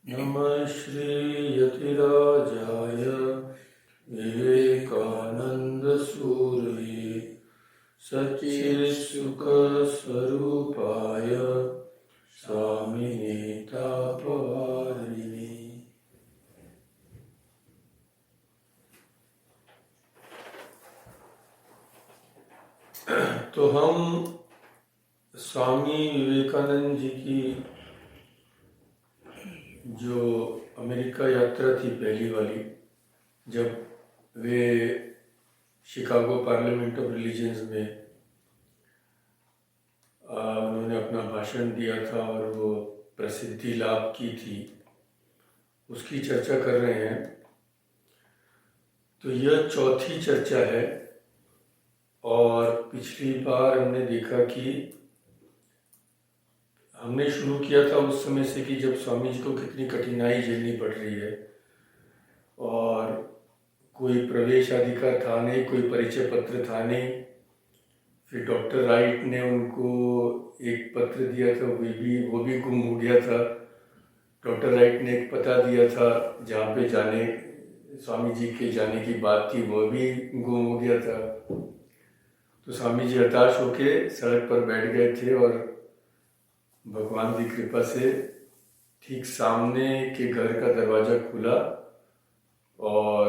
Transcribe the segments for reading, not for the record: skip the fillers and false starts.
नमः श्री यतिराजाय विवेकानन्दसूरये सच्चित्सुखस्वरूपाय स्वामिने तापहारिणे। तो हम स्वामी विवेकानंद जी की जो अमेरिका यात्रा थी पहली वाली, जब वे शिकागो पार्लियामेंट ऑफ रिलीजन्स में उन्होंने अपना भाषण दिया था और वो प्रसिद्धि लाभ की थी, उसकी चर्चा कर रहे हैं। तो यह चौथी चर्चा है और पिछली बार हमने देखा कि हमने शुरू किया था उस समय से कि जब स्वामी जी को कितनी कठिनाई झेलनी पड़ रही है और कोई प्रवेश अधिकार था नहीं, कोई परिचय पत्र था नहीं। फिर डॉक्टर राइट ने उनको एक पत्र दिया था, वो भी गुम हो गया था। डॉक्टर राइट ने एक पता दिया था जहाँ पे जाने स्वामी जी के जाने की बात थी, वो भी गुम हो गया था। तो स्वामी जी हताश होके सड़क पर बैठ गए थे और भगवान की कृपा से ठीक सामने के घर का दरवाज़ा खुला और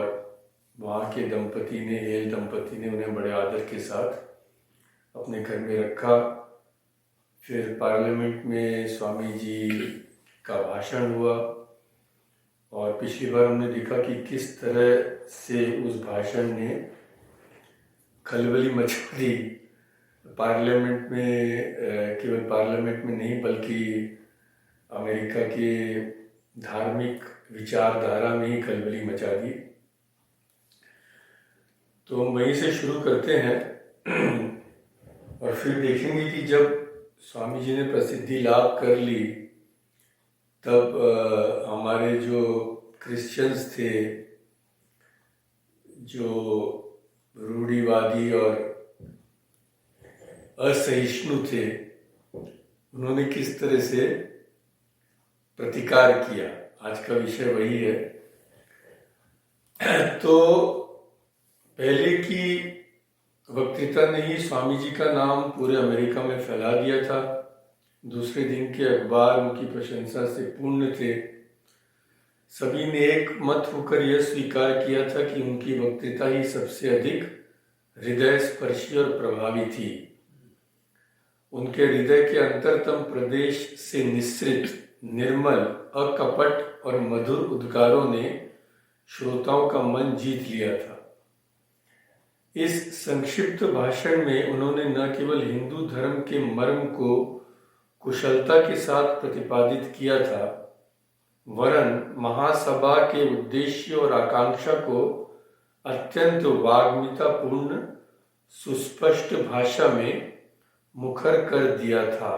वहाँ के हेल दंपति ने उन्हें बड़े आदर के साथ अपने घर में रखा। फिर पार्लियामेंट में स्वामी जी का भाषण हुआ और पिछली बार हमने देखा कि किस तरह से उस भाषण ने खलबली मचा दी। पार्लियामेंट में, केवल पार्लियामेंट में नहीं बल्कि अमेरिका के धार्मिक विचारधारा में ही खलबली मचा दी। तो हम वहीं से शुरू करते हैं और फिर देखेंगे कि जब स्वामी जी ने प्रसिद्धि लाभ कर ली तब हमारे जो क्रिश्चियंस थे, जो रूढ़िवादी और असहिष्णु थे, उन्होंने किस तरह से प्रतिकार किया। आज का विषय वही है। तो पहले की वक्तृता ने ही स्वामी जी का नाम पूरे अमेरिका में फैला दिया था। दूसरे दिन के अखबार उनकी प्रशंसा से पूर्ण थे। सभी ने एक मत होकर यह स्वीकार किया था कि उनकी वक्तृता ही सबसे अधिक हृदय स्पर्शी और प्रभावी थी। उनके हृदय के अंतरतम प्रदेश से निस्सृत, निर्मल, अकपट और मधुर उद्गारों ने श्रोताओं का मन जीत लिया था। इस संक्षिप्त भाषण में उन्होंने न केवल हिंदू धर्म के मर्म को कुशलता के साथ प्रतिपादित किया था, वरन महासभा के उद्देश्य और आकांक्षा को अत्यंत वाग्मितापूर्ण सुस्पष्ट भाषा में मुखर कर दिया था।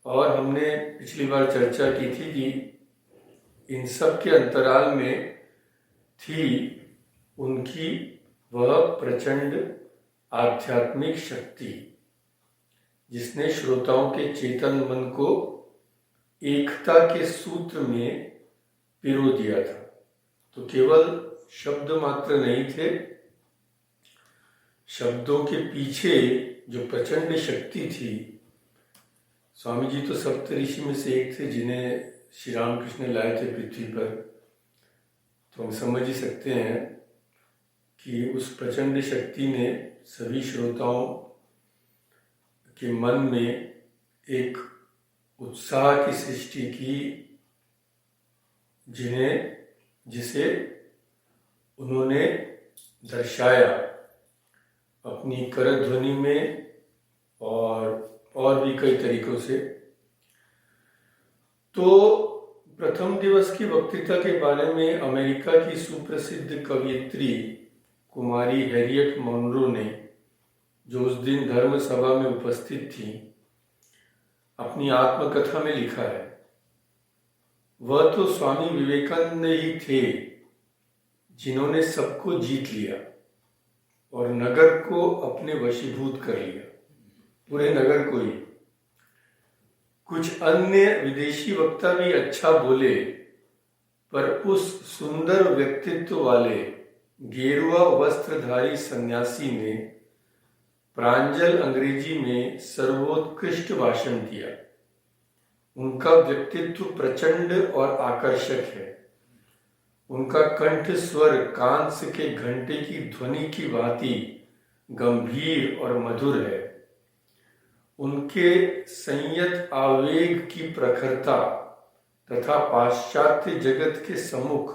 और हमने पिछली बार चर्चा की थी कि इन सब के अंतराल में थी उनकी वह प्रचंड आध्यात्मिक शक्ति जिसने श्रोताओं के चेतन मन को एकता के सूत्र में पिरो दिया था। तो केवल शब्द मात्र नहीं थे, शब्दों के पीछे जो प्रचंड शक्ति थी। स्वामी जी तो सप्तऋषि में से एक थे जिन्हें श्री रामकृष्ण लाए थे पृथ्वी पर। तो हम समझ ही सकते हैं कि उस प्रचंड शक्ति ने सभी श्रोताओं के मन में एक उत्साह की सृष्टि की, जिसे उन्होंने दर्शाया अपनी करध्वनि में और भी कई तरीकों से। तो प्रथम दिवस की वक्तृता के बारे में अमेरिका की सुप्रसिद्ध कवयित्री कुमारी हैरियट मोनरो ने, जो उस दिन धर्म सभा में उपस्थित थी, अपनी आत्मकथा में लिखा है। वह तो स्वामी विवेकानंद ही थे जिन्होंने सबको जीत लिया और नगर को अपने वशीभूत कर लिया, पूरे नगर को ही। कुछ अन्य विदेशी वक्ता भी अच्छा बोले, पर उस सुंदर व्यक्तित्व वाले गेरुआ वस्त्रधारी सन्यासी ने प्रांजल अंग्रेजी में सर्वोत्कृष्ट भाषण दिया। उनका व्यक्तित्व प्रचंड और आकर्षक है। उनका कंठ स्वर कांस के घंटे की ध्वनि की भांति गंभीर और मधुर है। उनके संयत आवेग की प्रखरता तथा पाश्चात्य जगत के सम्मुख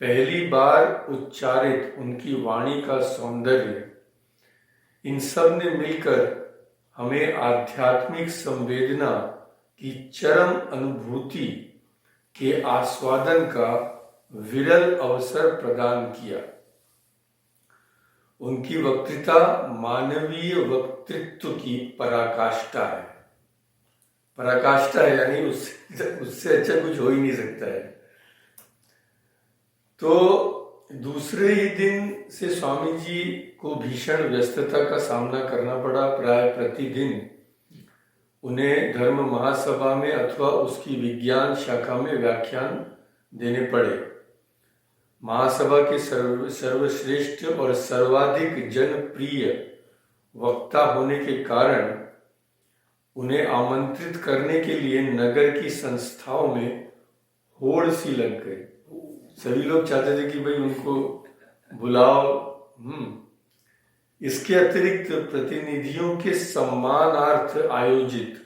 पहली बार उच्चारित उनकी वाणी का सौंदर्य, इन सब ने मिलकर हमें आध्यात्मिक संवेदना की चरम अनुभूति के आस्वादन का विरल अवसर प्रदान किया। उनकी वक्तृता मानवीय वक्तृत्व की पराकाष्ठा है। पराकाष्ठा है यानी उससे अच्छा कुछ हो ही नहीं सकता है। तो दूसरे ही दिन से स्वामी जी को भीषण व्यस्तता का सामना करना पड़ा। प्राय प्रतिदिन उन्हें धर्म महासभा में अथवा उसकी विज्ञान शाखा में व्याख्यान देने पड़े। महासभा के सर्वश्रेष्ठ और सर्वाधिक जनप्रिय वक्ता होने के कारण उन्हें आमंत्रित करने के लिए नगर की संस्थाओं में होड़ सी लग गई। सभी लोग चाहते थे कि भाई उनको बुलाओ। इसके अतिरिक्त प्रतिनिधियों के सम्मानार्थ आयोजित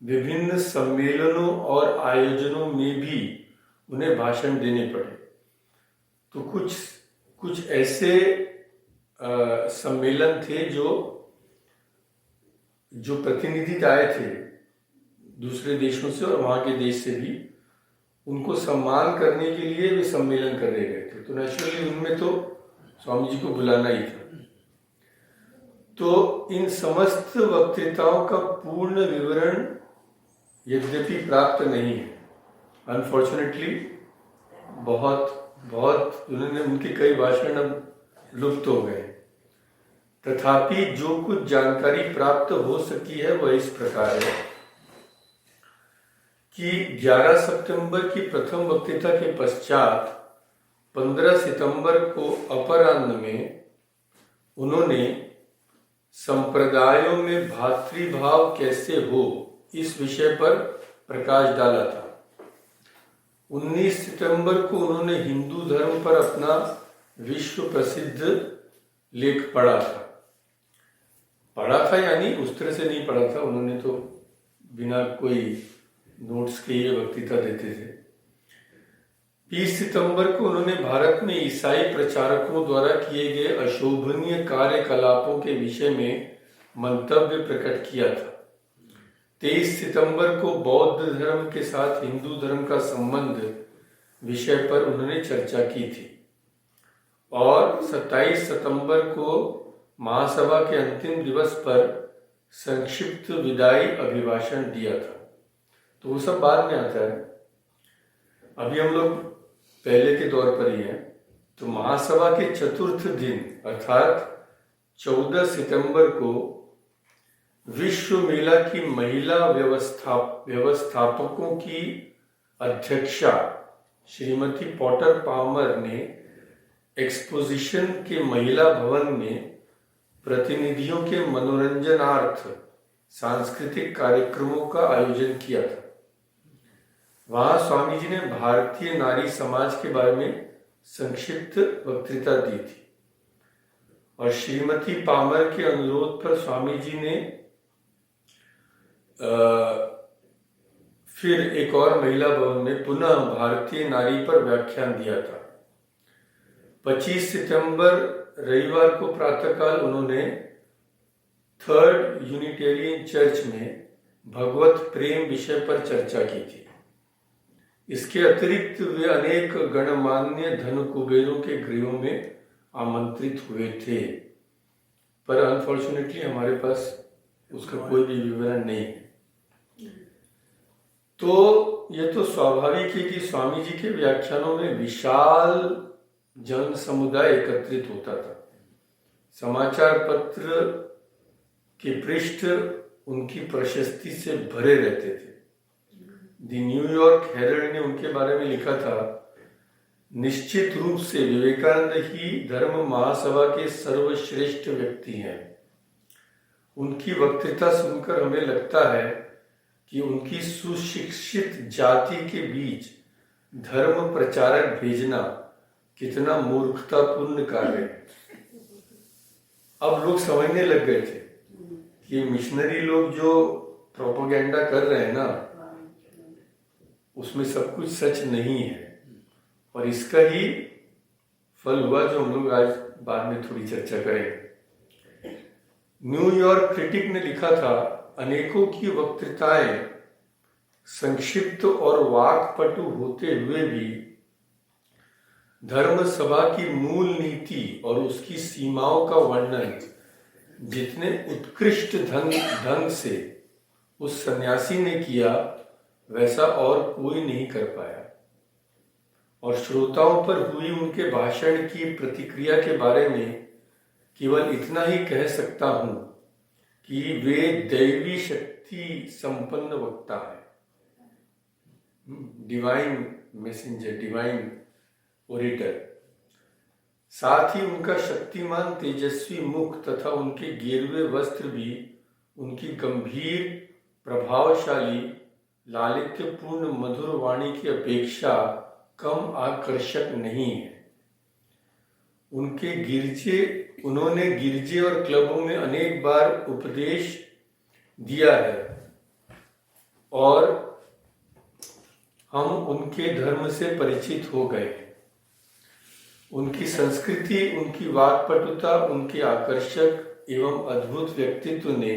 विभिन्न सम्मेलनों और आयोजनों में भी उन्हें भाषण देने पड़े। तो कुछ ऐसे सम्मेलन थे जो प्रतिनिधि आए थे दूसरे देशों से और वहां के देश से भी, उनको सम्मान करने के लिए वे सम्मेलन कर रहे गए थे। तो नेचुरली उनमें तो स्वामी जी को बुलाना ही था। तो इन समस्त वक्तृताओं का पूर्ण विवरण यद्यपि प्राप्त नहीं है, अनफॉर्चुनेटली बहुत उन्होंने उनके कई भाषण अब लुप्त हो गए। तथापि जो कुछ जानकारी प्राप्त हो सकी है वह इस प्रकार है कि 11 सितंबर की प्रथम वक्तृता के पश्चात 15 सितंबर को अपराह्न में उन्होंने संप्रदायों में भातृभाव कैसे हो इस विषय पर प्रकाश डाला था। 19 सितंबर को उन्होंने हिंदू धर्म पर अपना विश्व प्रसिद्ध लेख पढ़ा था यानी उस तरह से नहीं पढ़ा था, उन्होंने तो बिना कोई नोट्स के ये वक्तृता देते थे। 20 सितंबर को उन्होंने भारत में ईसाई प्रचारकों द्वारा किए गए अशोभनीय कार्यकलापों के विषय में मंतव्य प्रकट किया था। 23 सितंबर को बौद्ध धर्म के साथ हिंदू धर्म का संबंध विषय पर उन्होंने चर्चा की थी और 27 सितंबर को महासभा के अंतिम दिवस पर संक्षिप्त विदाई अभिभाषण दिया था। तो वो सब बाद में आता है, अभी हम लोग पहले के दौर पर ही हैं। तो महासभा के चतुर्थ दिन अर्थात 14 सितंबर को विश्व मेला की महिला व्यवस्थापकों की अध्यक्षा श्रीमती पॉटर पामर ने एक्सपोजिशन के महिला भवन में प्रतिनिधियों के मनोरंजनार्थ सांस्कृतिक कार्यक्रमों का आयोजन किया था। वहां स्वामी जी ने भारतीय नारी समाज के बारे में संक्षिप्त वक्तृता दी थी और श्रीमती पामर के अनुरोध पर स्वामी जी ने फिर एक और महिला भवन में पुनः भारतीय नारी पर व्याख्यान दिया था। 25 सितंबर रविवार को प्रातःकाल उन्होंने थर्ड यूनिटेरियन चर्च में भगवत प्रेम विषय पर चर्चा की थी। इसके अतिरिक्त वे अनेक गणमान्य धन कुबेरों के गृहों में आमंत्रित हुए थे, पर अनफॉर्चुनेटली हमारे पास उसका कोई भी विवरण नहीं है। तो यह तो स्वाभाविक है कि स्वामी जी के व्याख्यानों में विशाल जन समुदाय एकत्रित होता था। समाचार पत्र के पृष्ठ उनकी प्रशस्ति से भरे रहते थे। द न्यूयॉर्क हेरल्ड ने उनके बारे में लिखा था, निश्चित रूप से विवेकानंद ही धर्म महासभा के सर्वश्रेष्ठ व्यक्ति हैं। उनकी वक्तृता सुनकर हमें लगता है कि उनकी सुशिक्षित जाति के बीच धर्म प्रचारक भेजना कितना मूर्खतापूर्ण कार्य है। अब लोग समझने लग गए थे कि मिशनरी लोग जो प्रोपेगेंडा कर रहे हैं ना, उसमें सब कुछ सच नहीं है, और इसका ही फल हुआ जो हम लोग आज बाद में थोड़ी चर्चा करेंगे। न्यूयॉर्क क्रिटिक ने लिखा था, अनेकों की वक्तृताएं संक्षिप्त और वाक्पटु होते हुए भी धर्म सभा की मूल नीति और उसकी सीमाओं का वर्णन जितने उत्कृष्ट ढंग से उस सन्यासी ने किया, वैसा और कोई नहीं कर पाया। और श्रोताओं पर हुई उनके भाषण की प्रतिक्रिया के बारे में केवल इतना ही कह सकता हूं कि वे दैवी शक्ति संपन्न वक्ता है, डिवाइन मैसेंजर, डिवाइन ओरेटर। साथ ही उनका शक्तिमान तेजस्वी मुख तथा उनके गेरुए वस्त्र भी उनकी गंभीर प्रभावशाली लालित्यपूर्ण मधुर वाणी की अपेक्षा कम आकर्षक नहीं है। उन्होंने गिरजे और क्लबों में अनेक बार उपदेश दिया है और हम उनके धर्म से परिचित हो गए। उनकी संस्कृति, उनकी वाक्पटुता, उनके आकर्षक एवं अद्भुत व्यक्तित्व ने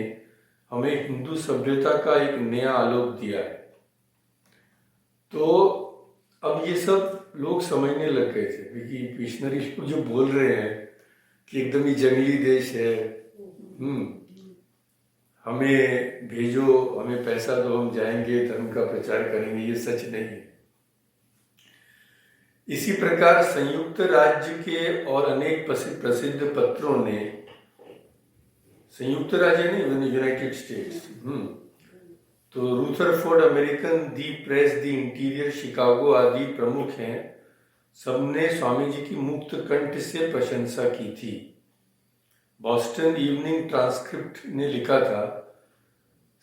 हमें हिंदू सभ्यता का एक नया आलोक दिया है। तो अब ये सब लोग समझने लग गए थे क्योंकि मिशनरी जो बोल रहे हैं कि एकदम ही जंगली देश है, हमें भेजो, हमें पैसा दो, हम जाएंगे धर्म का प्रचार करेंगे, ये सच नहीं है। इसी प्रकार संयुक्त राज्य के और अनेक प्रसिद्ध पत्रों ने, संयुक्त राज्य नहीं, यूनाइटेड स्टेट्स, तो रूथरफोर्ड अमेरिकन, दी प्रेस, दी इंटीरियर, शिकागो आदि प्रमुख हैं, सबने स्वामी जी की मुक्त कंठ से प्रशंसा की थी। बॉस्टन इवनिंग ट्रांसक्रिप्ट ने लिखा था,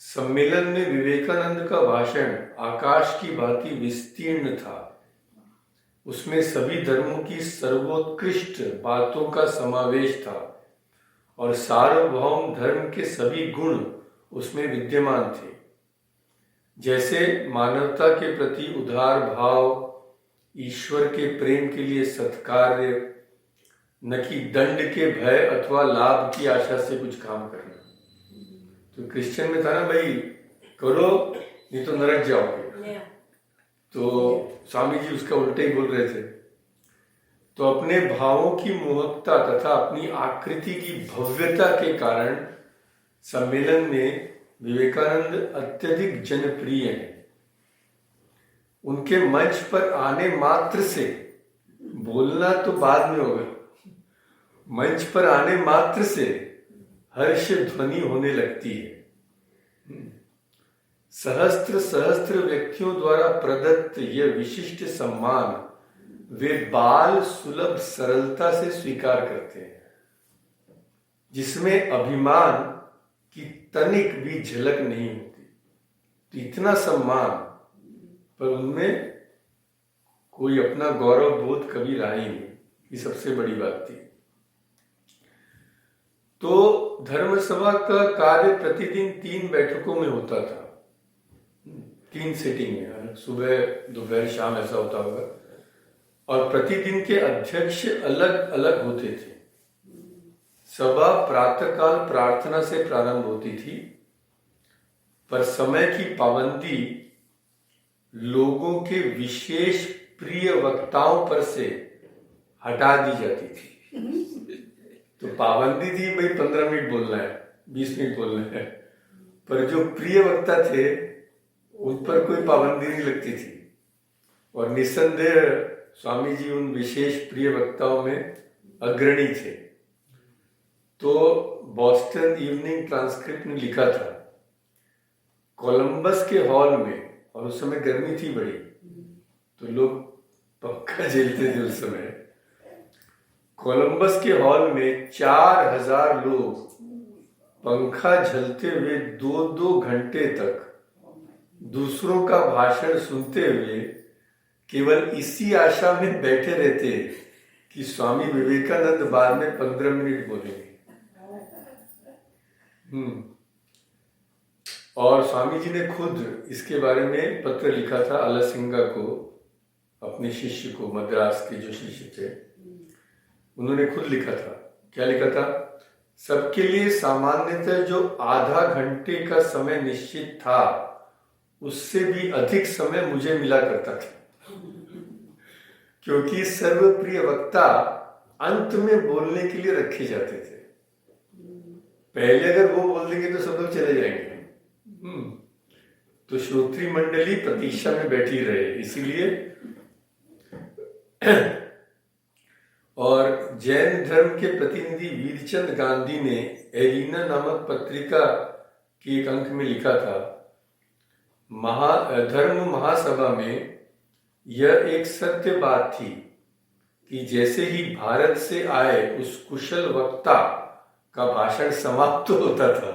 सम्मेलन में विवेकानंद का भाषण आकाश की भांति विस्तीर्ण था। उसमें सभी धर्मों की सर्वोत्कृष्ट बातों का समावेश था और सार्वभौम धर्म के सभी गुण उसमें विद्यमान थे, जैसे मानवता के प्रति उदार भाव, ईश्वर के प्रेम के लिए सत्कार्य, न कि दंड के भय अथवा लाभ की आशा से कुछ काम करना। तो क्रिश्चियन में था ना भाई, करो नहीं तो नरक जाओगे। तो स्वामी जी उसका उल्टा ही बोल रहे थे। तो अपने भावों की मोहकता तथा अपनी आकृति की भव्यता के कारण सम्मेलन में विवेकानंद अत्यधिक जनप्रिय हैं। उनके मंच पर आने मात्र से, बोलना तो बाद में होगा, मंच पर आने मात्र से हर्ष ध्वनि होने लगती है। सहस्त्र सहस्त्र व्यक्तियों द्वारा प्रदत्त यह विशिष्ट सम्मान वे बाल सुलभ सरलता से स्वीकार करते हैं, जिसमें अभिमान की तनिक भी झलक नहीं होती। तो इतना सम्मान, पर उनमें कोई अपना गौरव बोध कभी रहा ही नहीं। ये सबसे बड़ी बात थी। तो धर्म सभा का कार्य प्रतिदिन 3 बैठकों में होता था, 3 सेटिंग में, सुबह दोपहर शाम ऐसा होता होगा, और प्रतिदिन के अध्यक्ष अलग अलग होते थे। सभा प्रातःकाल प्रार्थना से प्रारंभ होती थी, पर समय की पाबंदी लोगों के विशेष प्रिय वक्ताओं पर से हटा दी जाती थी। तो पाबंदी थी भाई 15 मिनट बोलना है, 20 मिनट बोलना है, पर जो प्रिय वक्ता थे उन पर कोई पाबंदी नहीं लगती थी। और निस्संदेह स्वामी जी उन विशेष प्रिय वक्ताओं में अग्रणी थे। तो बॉस्टन इवनिंग ट्रांसक्रिप्ट ने लिखा था, कोलंबस के हॉल में, और उस समय गर्मी थी बड़ी, तो लोग पंखा झेलते थे उस समय। कोलंबस के हॉल में 4000 लोग पंखा झलते हुए 2-2 घंटे तक दूसरों का भाषण सुनते हुए केवल इसी आशा में बैठे रहते कि स्वामी विवेकानंद बाद में 15 मिनट बोलेंगे। और स्वामी जी ने खुद इसके बारे में पत्र लिखा था अलसिंगा को, अपने शिष्य को, मद्रास के जो शिष्य थे, उन्होंने खुद लिखा था। क्या लिखा था? सबके लिए सामान्यतः जो आधा घंटे का समय निश्चित था, उससे भी अधिक समय मुझे मिला करता था, क्योंकि सर्वप्रिय वक्ता अंत में बोलने के लिए रखे जाते थे। पहले अगर वो बोल देंगे तो सब लोग चले जाएंगे। तो श्रोत्री मंडली प्रतीक्षा में बैठी रहे, इसीलिए। और जैन धर्म के प्रतिनिधि वीरचंद गांधी ने एलिना नामक पत्रिका के एक अंक में लिखा था, धर्म महासभा में यह एक सत्य बात थी कि जैसे ही भारत से आए उस कुशल वक्ता का भाषण समाप्त होता था,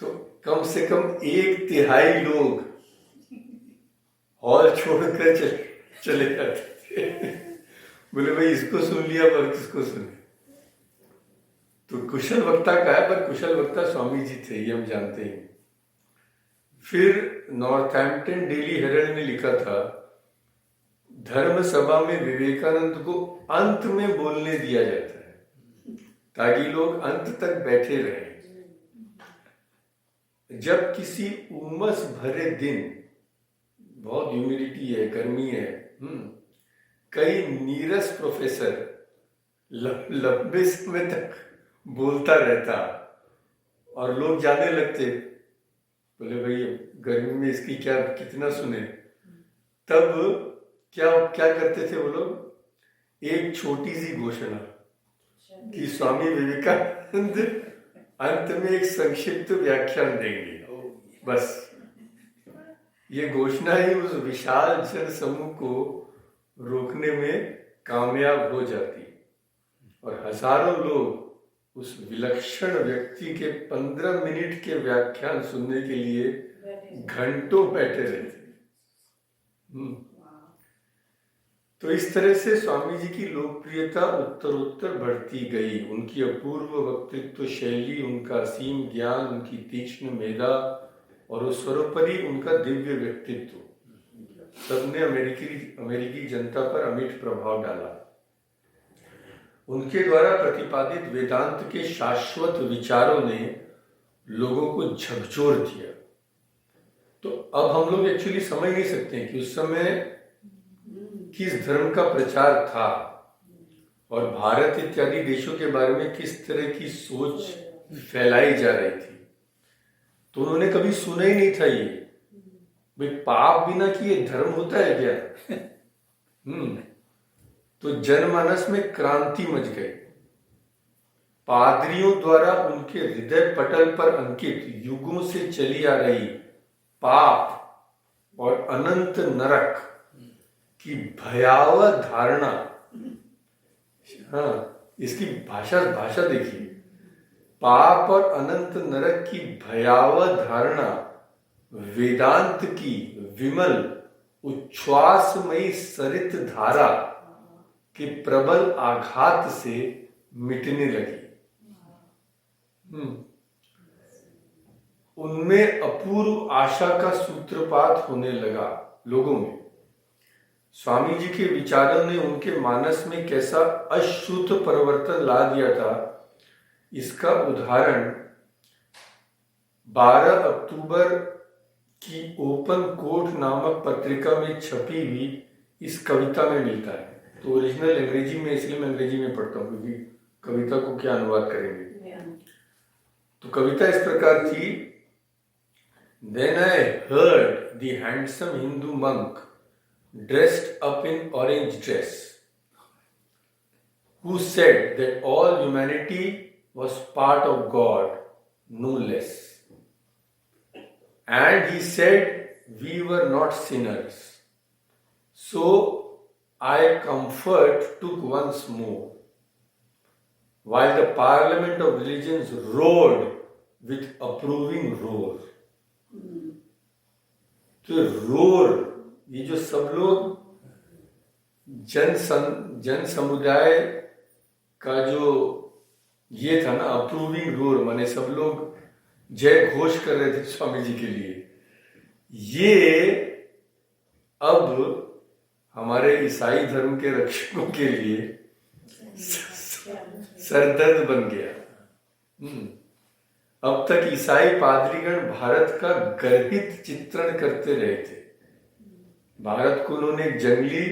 तो कम से कम 1/3 लोग हॉल छोड़कर चले जाते थे। बोले भाई इसको सुन लिया पर किसको सुने। तो कुशल वक्ता का है, पर कुशल वक्ता स्वामी जी थे, ये हम जानते हैं। फिर नॉर्थैम्पटन डेली हेरल्ड ने लिखा था, धर्म सभा में विवेकानंद को अंत में बोलने दिया जाता है ताकि लोग अंत तक बैठे रहें। जब किसी उमस भरे दिन, बहुत ह्यूमिडिटी है, गर्मी है, कई नीरस प्रोफेसर लंबे समय तक बोलता रहता और लोग जाने लगते, बोले भाई गर्मी में इसकी क्या कितना सुने। तब क्या करते थे वो लोग? एक छोटी सी घोषणा कि स्वामी विवेकानंद अंत में एक संक्षिप्त व्याख्यान देंगे, बस। ये घोषणा ही उस विशाल जन समूह को रोकने में कामयाब हो जाती और हजारों लोग उस विलक्षण व्यक्ति के 15 मिनट के व्याख्यान सुनने के लिए घंटों बैठे रहते। तो इस तरह से स्वामी जी की लोकप्रियता उत्तरोत्तर बढ़ती गई। उनकी अपूर्व वक्तृत्व शैली, उनका असीम ज्ञान, उनकी तीक्ष्ण मेधा और सर्वोपरि उनका दिव्य व्यक्तित्व, सबने अमेरिकी जनता पर अमिट प्रभाव डाला। उनके द्वारा प्रतिपादित वेदांत के शाश्वत विचारों ने लोगों को झकझोर दिया। तो अब हम लोग एक्चुअली समझ नहीं सकते कि उस समय किस धर्म का प्रचार था और भारत इत्यादि देशों के बारे में किस तरह की सोच फैलाई जा रही थी। तो उन्होंने कभी सुना ही नहीं था ये भाई पाप बिना किए धर्म होता है क्या। तो जनमानस में क्रांति मच गई। पादरियों द्वारा उनके हृदय पटल पर अंकित युगों से चली आ रही पाप और अनंत नरक की भयावह धारणा, इसकी भाषा देखिए, पाप और अनंत नरक की भयावह धारणा वेदांत की विमल उच्छ्वासमयी सरित धारा के प्रबल आघात से मिटने लगी। उनमें अपूर्व आशा का सूत्रपात होने लगा लोगों में। स्वामी जी के विचारों ने उनके मानस में कैसा अश्रुत परिवर्तन ला दिया था, इसका उदाहरण 12 अक्टूबर की ओपन कोर्ट नामक पत्रिका में छपी हुई इस कविता में मिलता है। तो ओरिजिनल अंग्रेजी में, इसलिए मैं अंग्रेजी में पढ़ता हूँ क्योंकि कविता को क्या अनुवाद करेंगे। तो कविता इस प्रकार थी, Then I heard the handsome Hindu monk dressed up in orange dress, who said that all humanity was part of God, no less, and he said, we were not sinners. So I comfort took once more, while the parliament of religions roared with approving roar. तो roar, ये जो सब लोग जन समुदाय का जो ये था ना, अप्रूविंग रोर, माने सब लोग जय घोष कर रहे थे स्वामी जी के लिए, ये अब हमारे ईसाई धर्म के रक्षकों के लिए सरदर्द बन गया। अब तक ईसाई पादरीगण भारत का गर्हित चित्रण करते रहे थे। भारत को उन्होंने एक जंगली,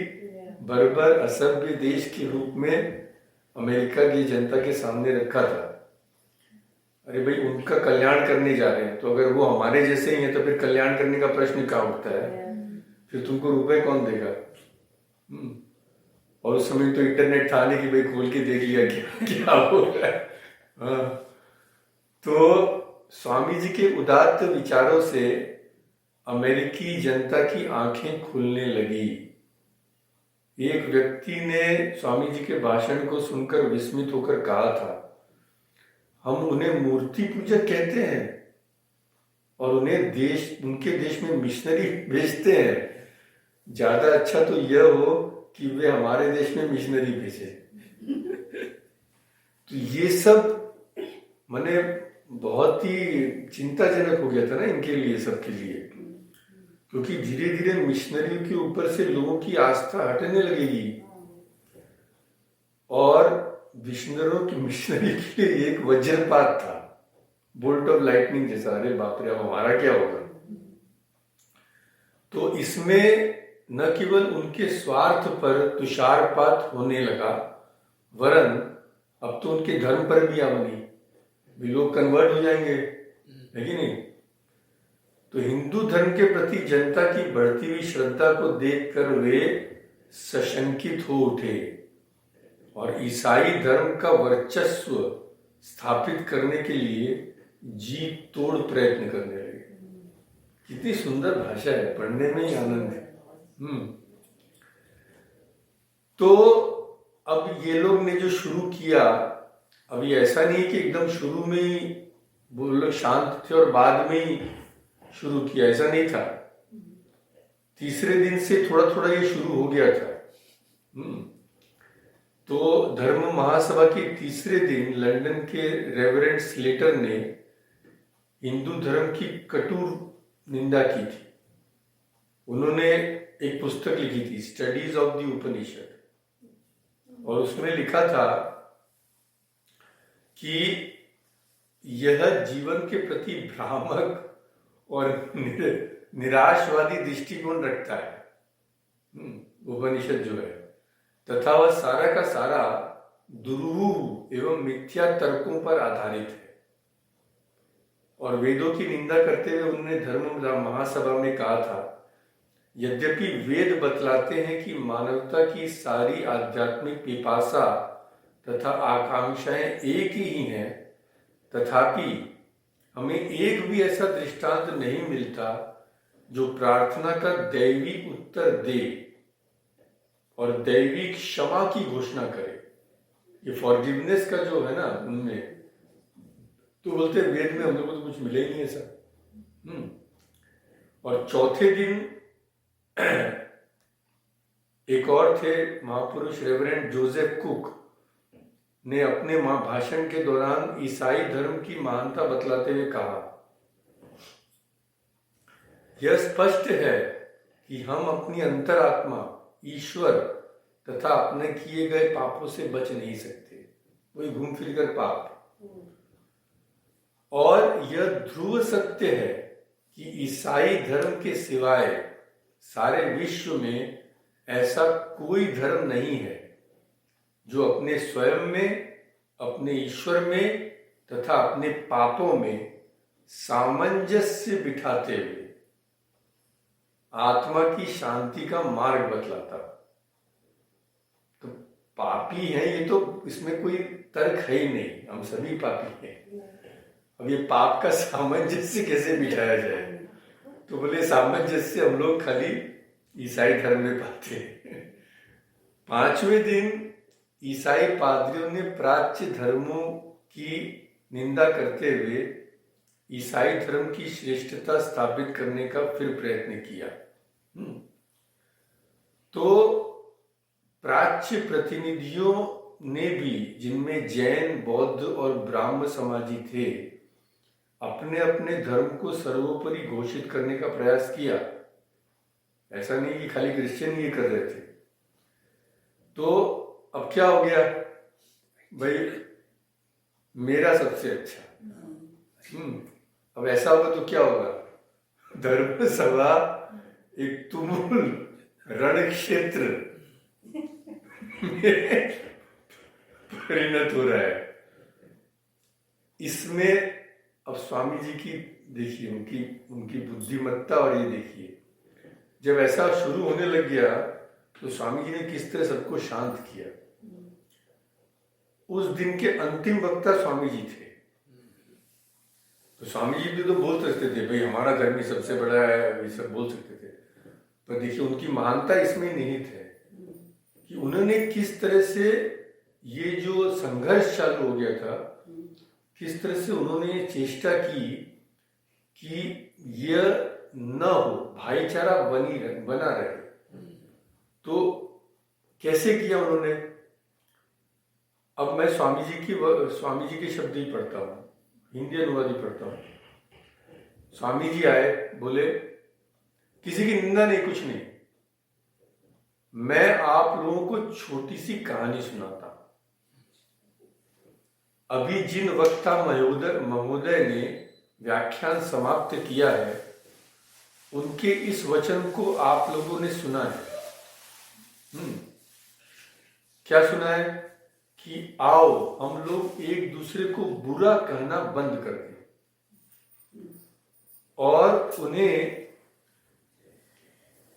बर्बर, असभ्य देश के रूप में अमेरिका की जनता के सामने रखा था। अरे भाई, उनका कल्याण करने जा रहे हैं, तो अगर वो हमारे जैसे ही हैं तो फिर कल्याण करने का प्रश्न क्या उठता है? फिर तुमको रुपए कौन देगा? और उस समय तो इंटरनेट था नहीं कि भाई खोल के देख लिया क्या हो रहा है। तो स्वामी जी के उदात्त विचारों से अमेरिकी जनता की आंखें खुलने लगी। एक व्यक्ति ने स्वामी जी के भाषण को सुनकर विस्मित होकर कहा था, हम उन्हें मूर्ति पूजक कहते हैं और उनके देश में मिशनरी भेजते हैं। ज्यादा अच्छा तो यह हो कि वे हमारे देश में मिशनरी भेजे। तो ये सब माने बहुत ही चिंताजनक हो गया था ना इनके लिए, सबके लिए, क्योंकि धीरे धीरे मिशनरी के ऊपर से लोगों की आस्था हटने लगेगी और मिशनरी के लिए एक वज्रपात था, बोल्ट ऑफ लाइटनिंग जैसा। अरे बाप रे, अब हमारा क्या होगा? तो इसमें न केवल उनके स्वार्थ पर तुषारपात होने लगा, वरन अब तो उनके धर्म पर भी आवनी, भी लोग कन्वर्ट हो जाएंगे, है कि नहीं? तो हिंदू धर्म के प्रति जनता की बढ़ती हुई श्रद्धा को देखकर वे सशंकित हो उठे और ईसाई धर्म का वर्चस्व स्थापित करने के लिए जी तोड़ प्रयत्न करने लगे। कितनी सुंदर भाषा है, पढ़ने में ही आनंद है। तो अब ये लोग ने जो शुरू किया, अभी ऐसा नहीं कि एकदम शुरू में ही वो लोग शांत थे और बाद में ही शुरू किया, ऐसा नहीं था। तीसरे दिन से थोड़ा थोड़ा ये शुरू हो गया था। तो धर्म महासभा के तीसरे दिन लंदन के रेवरेंड स्लेटर ने हिंदू धर्म की कटु निंदा की थी। उन्होंने एक पुस्तक लिखी थी, स्टडीज ऑफ द उपनिषद, और उसमें लिखा था कि यह जीवन के प्रति भ्रामक और निराशवादी दृष्टिकोण रखता है, उपनिषद जो है, तथा वह सारा का सारा दुरूह एवं मिथ्या तर्कों पर आधारित है। और वेदों की निंदा करते हुए उन्होंने धर्म महासभा में कहा था, यद्यपि वेद बतलाते हैं कि मानवता की सारी आध्यात्मिक पिपासा तथा आकांक्षाएं एक ही हैं, तथापि हमें एक भी ऐसा दृष्टांत नहीं मिलता जो प्रार्थना का दैवी उत्तर दे और दैवी क्षमा की घोषणा करे। ये फॉरगिवनेस का जो है ना उनमें, तो बोलते वेद में हम लोगों को तो कुछ मिले ही नहीं ऐसा। और चौथे दिन एक और थे महापुरुष रेवरेंड जोसेफ कुक ने अपने भाषण के दौरान ईसाई धर्म की महानता बतलाते हुए कहा, यह स्पष्ट है कि हम अपनी अंतरात्मा, ईश्वर तथा अपने किए गए पापों से बच नहीं सकते, वही घूम फिर कर पाप। और यह ध्रुव सत्य है कि ईसाई धर्म के सिवाय सारे विश्व में ऐसा कोई धर्म नहीं है जो अपने स्वयं में, अपने ईश्वर में तथा अपने पापों में सामंजस्य बिठाते हुए आत्मा की शांति का मार्ग बतलाता। तो पापी है ये, तो इसमें कोई तर्क है ही नहीं, हम सभी पापी हैं। अब ये पाप का सामंजस्य कैसे बिठाया जाए? तो बोले सामंजस्य हम लोग खाली ईसाई धर्म में पाते हैं। 5वें दिन ईसाई पादरियों ने प्राच्य धर्मों की निंदा करते हुए ईसाई धर्म की श्रेष्ठता स्थापित करने का फिर प्रयत्न किया। तो प्राच्य प्रतिनिधियों ने भी, जिनमें जैन, बौद्ध और ब्राह्म समाजी थे, अपने अपने धर्म को सर्वोपरि घोषित करने का प्रयास किया। ऐसा नहीं कि खाली क्रिश्चियन ये कर रहे थे। तो अब क्या हो गया भाई, मेरा सबसे अच्छा। अब ऐसा होगा तो क्या होगा, धर्म सभा एक तुमुल रण क्षेत्र में परिणत हो रहा है। इसमें अब स्वामी जी की देखिए, उनकी बुद्धिमत्ता, और ये देखिए जब ऐसा शुरू होने लग गया तो स्वामी जी ने किस तरह सबको शांत किया। उस दिन के अंतिम वक्ता स्वामी जी थे। तो स्वामी जी भी तो बोल सकते थे भाई हमारा धर्म ही सबसे बड़ा है, ये सब बोल सकते थे, पर देखिए उनकी महानता इसमें निहित है कि उन्होंने किस तरह से ये जो संघर्ष चालू हो गया था, किस तरह से उन्होंने चेष्टा की कि यह न हो, भाईचारा बना रहे। तो कैसे किया उन्होंने? अब मैं स्वामी जी के शब्द ही पढ़ता हूँ, हिंदी अनुवाद ही पढ़ता हूँ। स्वामी जी आए, बोले किसी की निंदा नहीं, कुछ नहीं, मैं आप लोगों को छोटी सी कहानी सुनाता। अभी जिन वक्ता महोदय ने व्याख्यान समाप्त किया है, उनके इस वचन को आप लोगों ने सुना है। क्या सुना है? कि आओ हम लोग एक दूसरे को बुरा कहना बंद कर दें। और उन्हें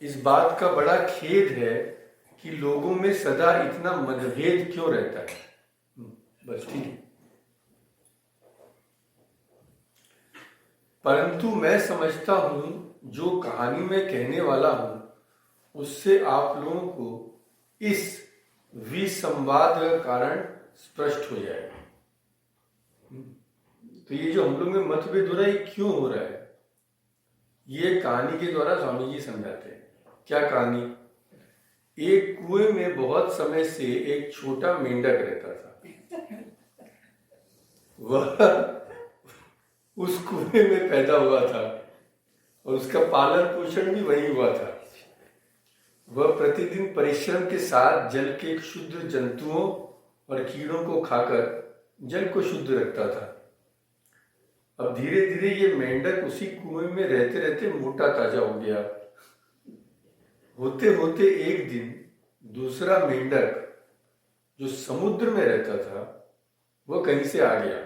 इस बात का बड़ा खेद है कि लोगों में सदा इतना मतभेद क्यों रहता है। बस ठीक है। परंतु मैं समझता हूं जो कहानी मैं कहने वाला हूं उससे आप लोगों को इस विसंवाद का कारण स्पष्ट हो जाएगा। तो ये जो हम लोग में मतभेद हो रहा है, क्यों हो रहा है, ये कहानी के द्वारा स्वामी जी समझाते हैं। क्या कहानी? एक कुएं में बहुत समय से एक छोटा मेंढक रहता था। वह उस कुएं में पैदा हुआ था और उसका पालन पोषण भी वही हुआ था। वह प्रतिदिन परिश्रम के साथ जल के क्षुद्र जंतुओं और कीड़ों को खाकर जल को शुद्ध रखता था। अब धीरे धीरे ये मेंढक उसी कुएं में रहते रहते मोटा ताजा हो गया। होते होते एक दिन दूसरा मेंढक जो समुद्र में रहता था वह कहीं से आ गया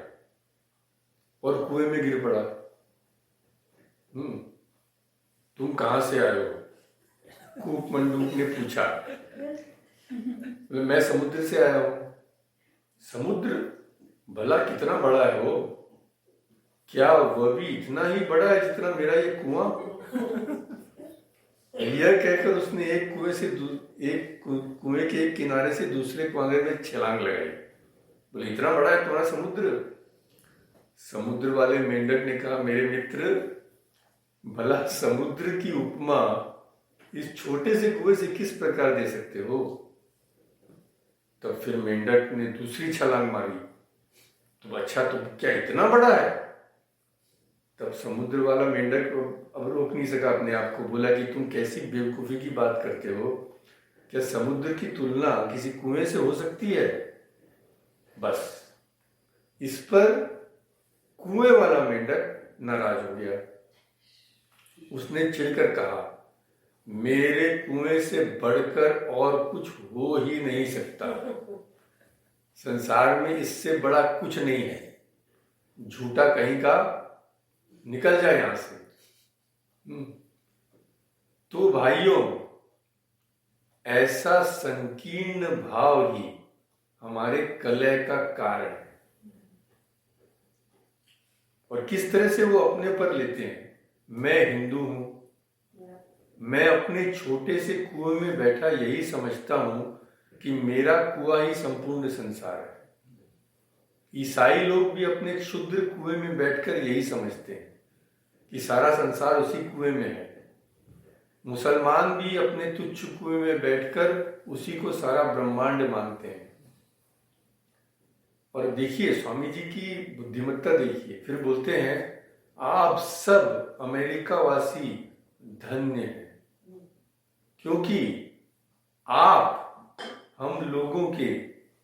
और कुएं में गिर पड़ा। तुम कहां से आए हो? कूप मंडूक ने पूछा। मैं समुद्र से आया हूं। समुद्र भला कितना बड़ा है वो? क्या वह भी इतना ही बड़ा है जितना मेरा ये कुआं? यह कहकर उसने एक कुएं के एक किनारे से दूसरे कुएं में छलांग लगाई। बोले इतना बड़ा है तुम्हारा समुद्र? समुद्र वाले मेंढक ने कहा, मेरे मित्र, भला समुद्र की उपमा इस छोटे से कुएं से किस प्रकार दे सकते हो? तब फिर मेंढक ने दूसरी छलांग मारी। तो अच्छा, तो क्या इतना बड़ा है? तब समुद्र वाला मेंढक अब रोक नहीं सका अपने आप को। बोला कि तुम कैसी बेवकूफी की बात करते हो? क्या समुद्र की तुलना किसी कुएं से हो सकती है? बस इस पर कुएं वाला मेंढक नाराज हो गया। उसने चिढ़कर कहा, मेरे कुएं से बढ़कर और कुछ हो ही नहीं सकता। संसार में इससे बड़ा कुछ नहीं है। झूठा कहीं का, निकल जाए यहां से। तो भाइयों, ऐसा संकीर्ण भाव ही हमारे कलह का कारण है। और किस तरह से वो अपने पर लेते हैं। मैं हिंदू हूं, मैं अपने छोटे से कुएं में बैठा यही समझता हूं कि मेरा कुआं ही संपूर्ण संसार है। ईसाई लोग भी अपने क्षुद्र कुएं में बैठकर यही समझते हैं कि सारा संसार उसी कुएं में है। मुसलमान भी अपने तुच्छ कुएं में बैठकर उसी को सारा ब्रह्मांड मानते हैं। और देखिए स्वामी जी की बुद्धिमत्ता देखिए, फिर बोलते हैं आप सब अमेरिका वासी धन्य हैं, क्योंकि आप हम लोगों के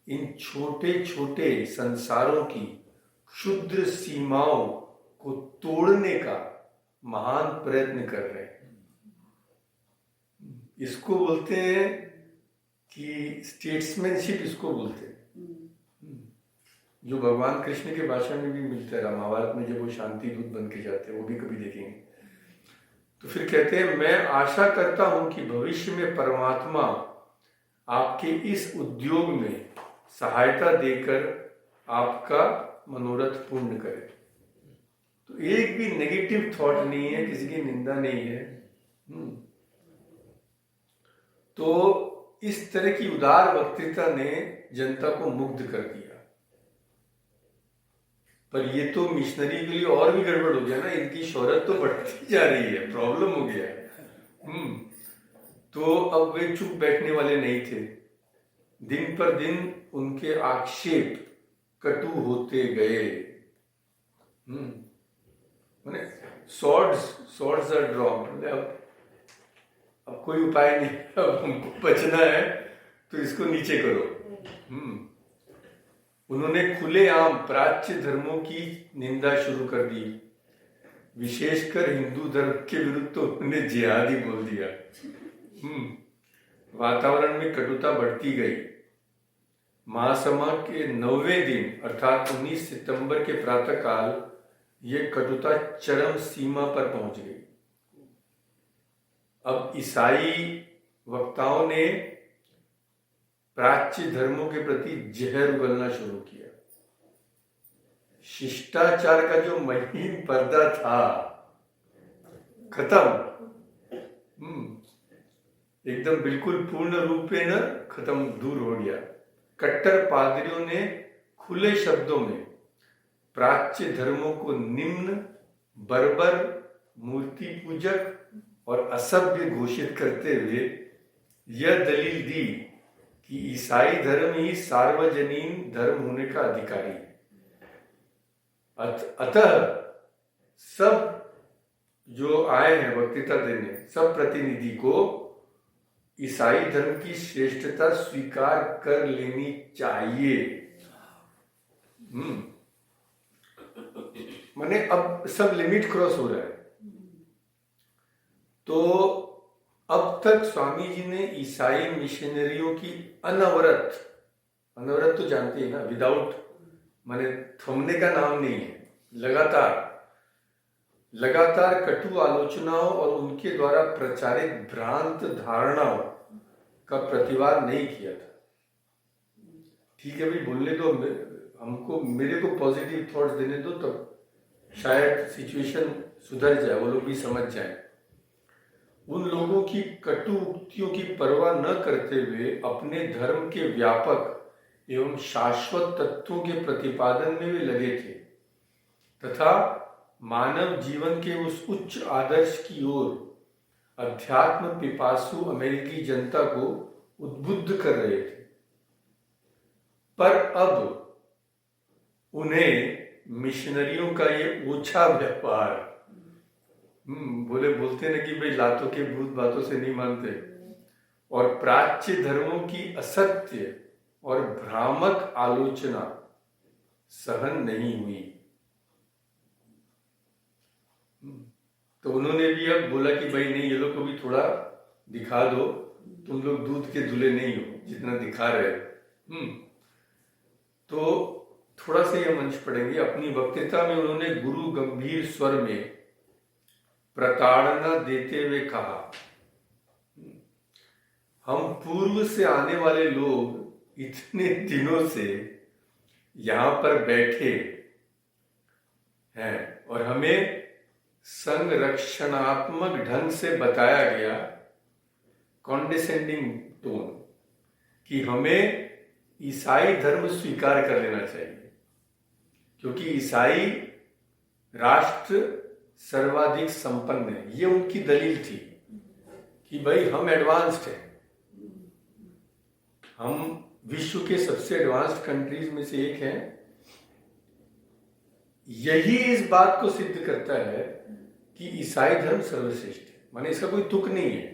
इन छोटे छोटे संसारों की क्षुद्र सीमाओं को तोड़ने का महान प्रयत्न कर रहे हैं। इसको बोलते हैं कि स्टेट्समैनशिप, इसको बोलते हैं, जो भगवान कृष्ण के भाषण में भी मिलता है। महाभारत में जब वो शांति दूत बन के जाते हैं, वो भी कभी देखेंगे। तो फिर कहते हैं मैं आशा करता हूं कि भविष्य में परमात्मा आपके इस उद्योग में सहायता देकर आपका मनोरथ पूर्ण करे। तो एक भी नेगेटिव थॉट नहीं है, किसी की निंदा नहीं है। तो इस तरह की उदार वक्तृता ने जनता को मुग्ध कर दिया। पर ये तो मिशनरी के लिए और भी गड़बड़ हो गया ना, इनकी शोहरत तो बढ़ती जा रही है, प्रॉब्लम हो गया है। तो अब वे चुप बैठने वाले नहीं थे। दिन पर दिन उनके आक्षेप कटु होते गए। माने सॉर्ड्स आर ड्रॉन। अब कोई उपाय नहीं, अब हमको बचना है तो इसको नीचे करो। उन्होंने खुलेआम प्राच्य धर्मों की निंदा शुरू कर दी। विशेषकर हिंदू धर्म के विरुद्ध तो उन्होंने जिहाद ही बोल दिया। वातावरण में कटुता बढ़ती गई। महासमा के 9वें दिन अर्थात 19 सितंबर के प्रातःकाल ये कटुता चरम सीमा पर पहुंच गई। अब ईसाई वक्ताओं ने प्राच्य धर्मों के प्रति जहर उगलना शुरू किया। शिष्टाचार का जो महीन पर्दा था खत्म, एकदम बिल्कुल पूर्ण रूप में न खत्म, दूर हो गया। कट्टर पादरियों ने खुले शब्दों में प्राच्य धर्मों को निम्न, बर्बर, मूर्ति पूजक और असभ्य घोषित करते हुए यह दलील दी कि ईसाई धर्म ही सार्वजनीन धर्म होने का अधिकारी है। अतः सब जो आए हैं वक्तृता देने, सब प्रतिनिधि को ईसाई धर्म की श्रेष्ठता स्वीकार कर लेनी चाहिए। माने अब सब लिमिट क्रॉस हो रहा है। तो अब तक स्वामी जी ने ईसाई मिशनरियों की अनवरत तो जानते हैं ना, विदाउट माने थमने का नाम नहीं है, लगातार कटु आलोचनाओं और उनके द्वारा प्रचारित भ्रांत धारणाओं का प्रतिवाद नहीं किया था। ठीक है भाई, बोलने दो हमको, मेरे को पॉजिटिव थॉट्स देने दो, तब शायद सिचुएशन सुधर जाए, वो लोग भी समझ जाए। उन लोगों की कटु उक्तियों की परवाह न करते हुए अपने धर्म के व्यापक एवं शाश्वत तत्वों के प्रतिपादन में वे लगे थे तथा मानव जीवन के उस उच्च आदर्श की ओर अध्यात्म पिपासु अमेरिकी जनता को उद्बुद्ध कर रहे थे। पर अब उन्हें मिशनरियों का ये ओछा व्यवहार, बोलते ना कि भाई लातों के भूत बातों से नहीं मानते, और प्राच्य धर्मों की असत्य और भ्रामक आलोचना सहन नहीं हुई। तो उन्होंने भी अब बोला कि भाई नहीं, ये लोग को भी थोड़ा दिखा दो, तुम लोग दूध के धुले नहीं हो जितना दिखा रहे हो। तो थोड़ा सा ये मंच पढ़ेंगे। अपनी वक्तृता में उन्होंने गुरु गंभीर स्वर में प्रताड़ना देते हुए कहा, हम पूर्व से आने वाले लोग इतने दिनों से यहाँ पर बैठे हैं और हमें संरक्षणात्मक ढंग से बताया गया, कॉन्डिसेंडिंग टोन, कि हमें ईसाई धर्म स्वीकार कर लेना चाहिए, क्योंकि ईसाई राष्ट्र सर्वाधिक संपन्न है। ये उनकी दलील थी कि भाई हम एडवांस्ड हैं, हम विश्व के सबसे एडवांस्ड कंट्रीज में से एक हैं। यही इस बात को सिद्ध करता है कि ईसाई धर्म सर्वश्रेष्ठ है, माने इसका कोई तुक नहीं है।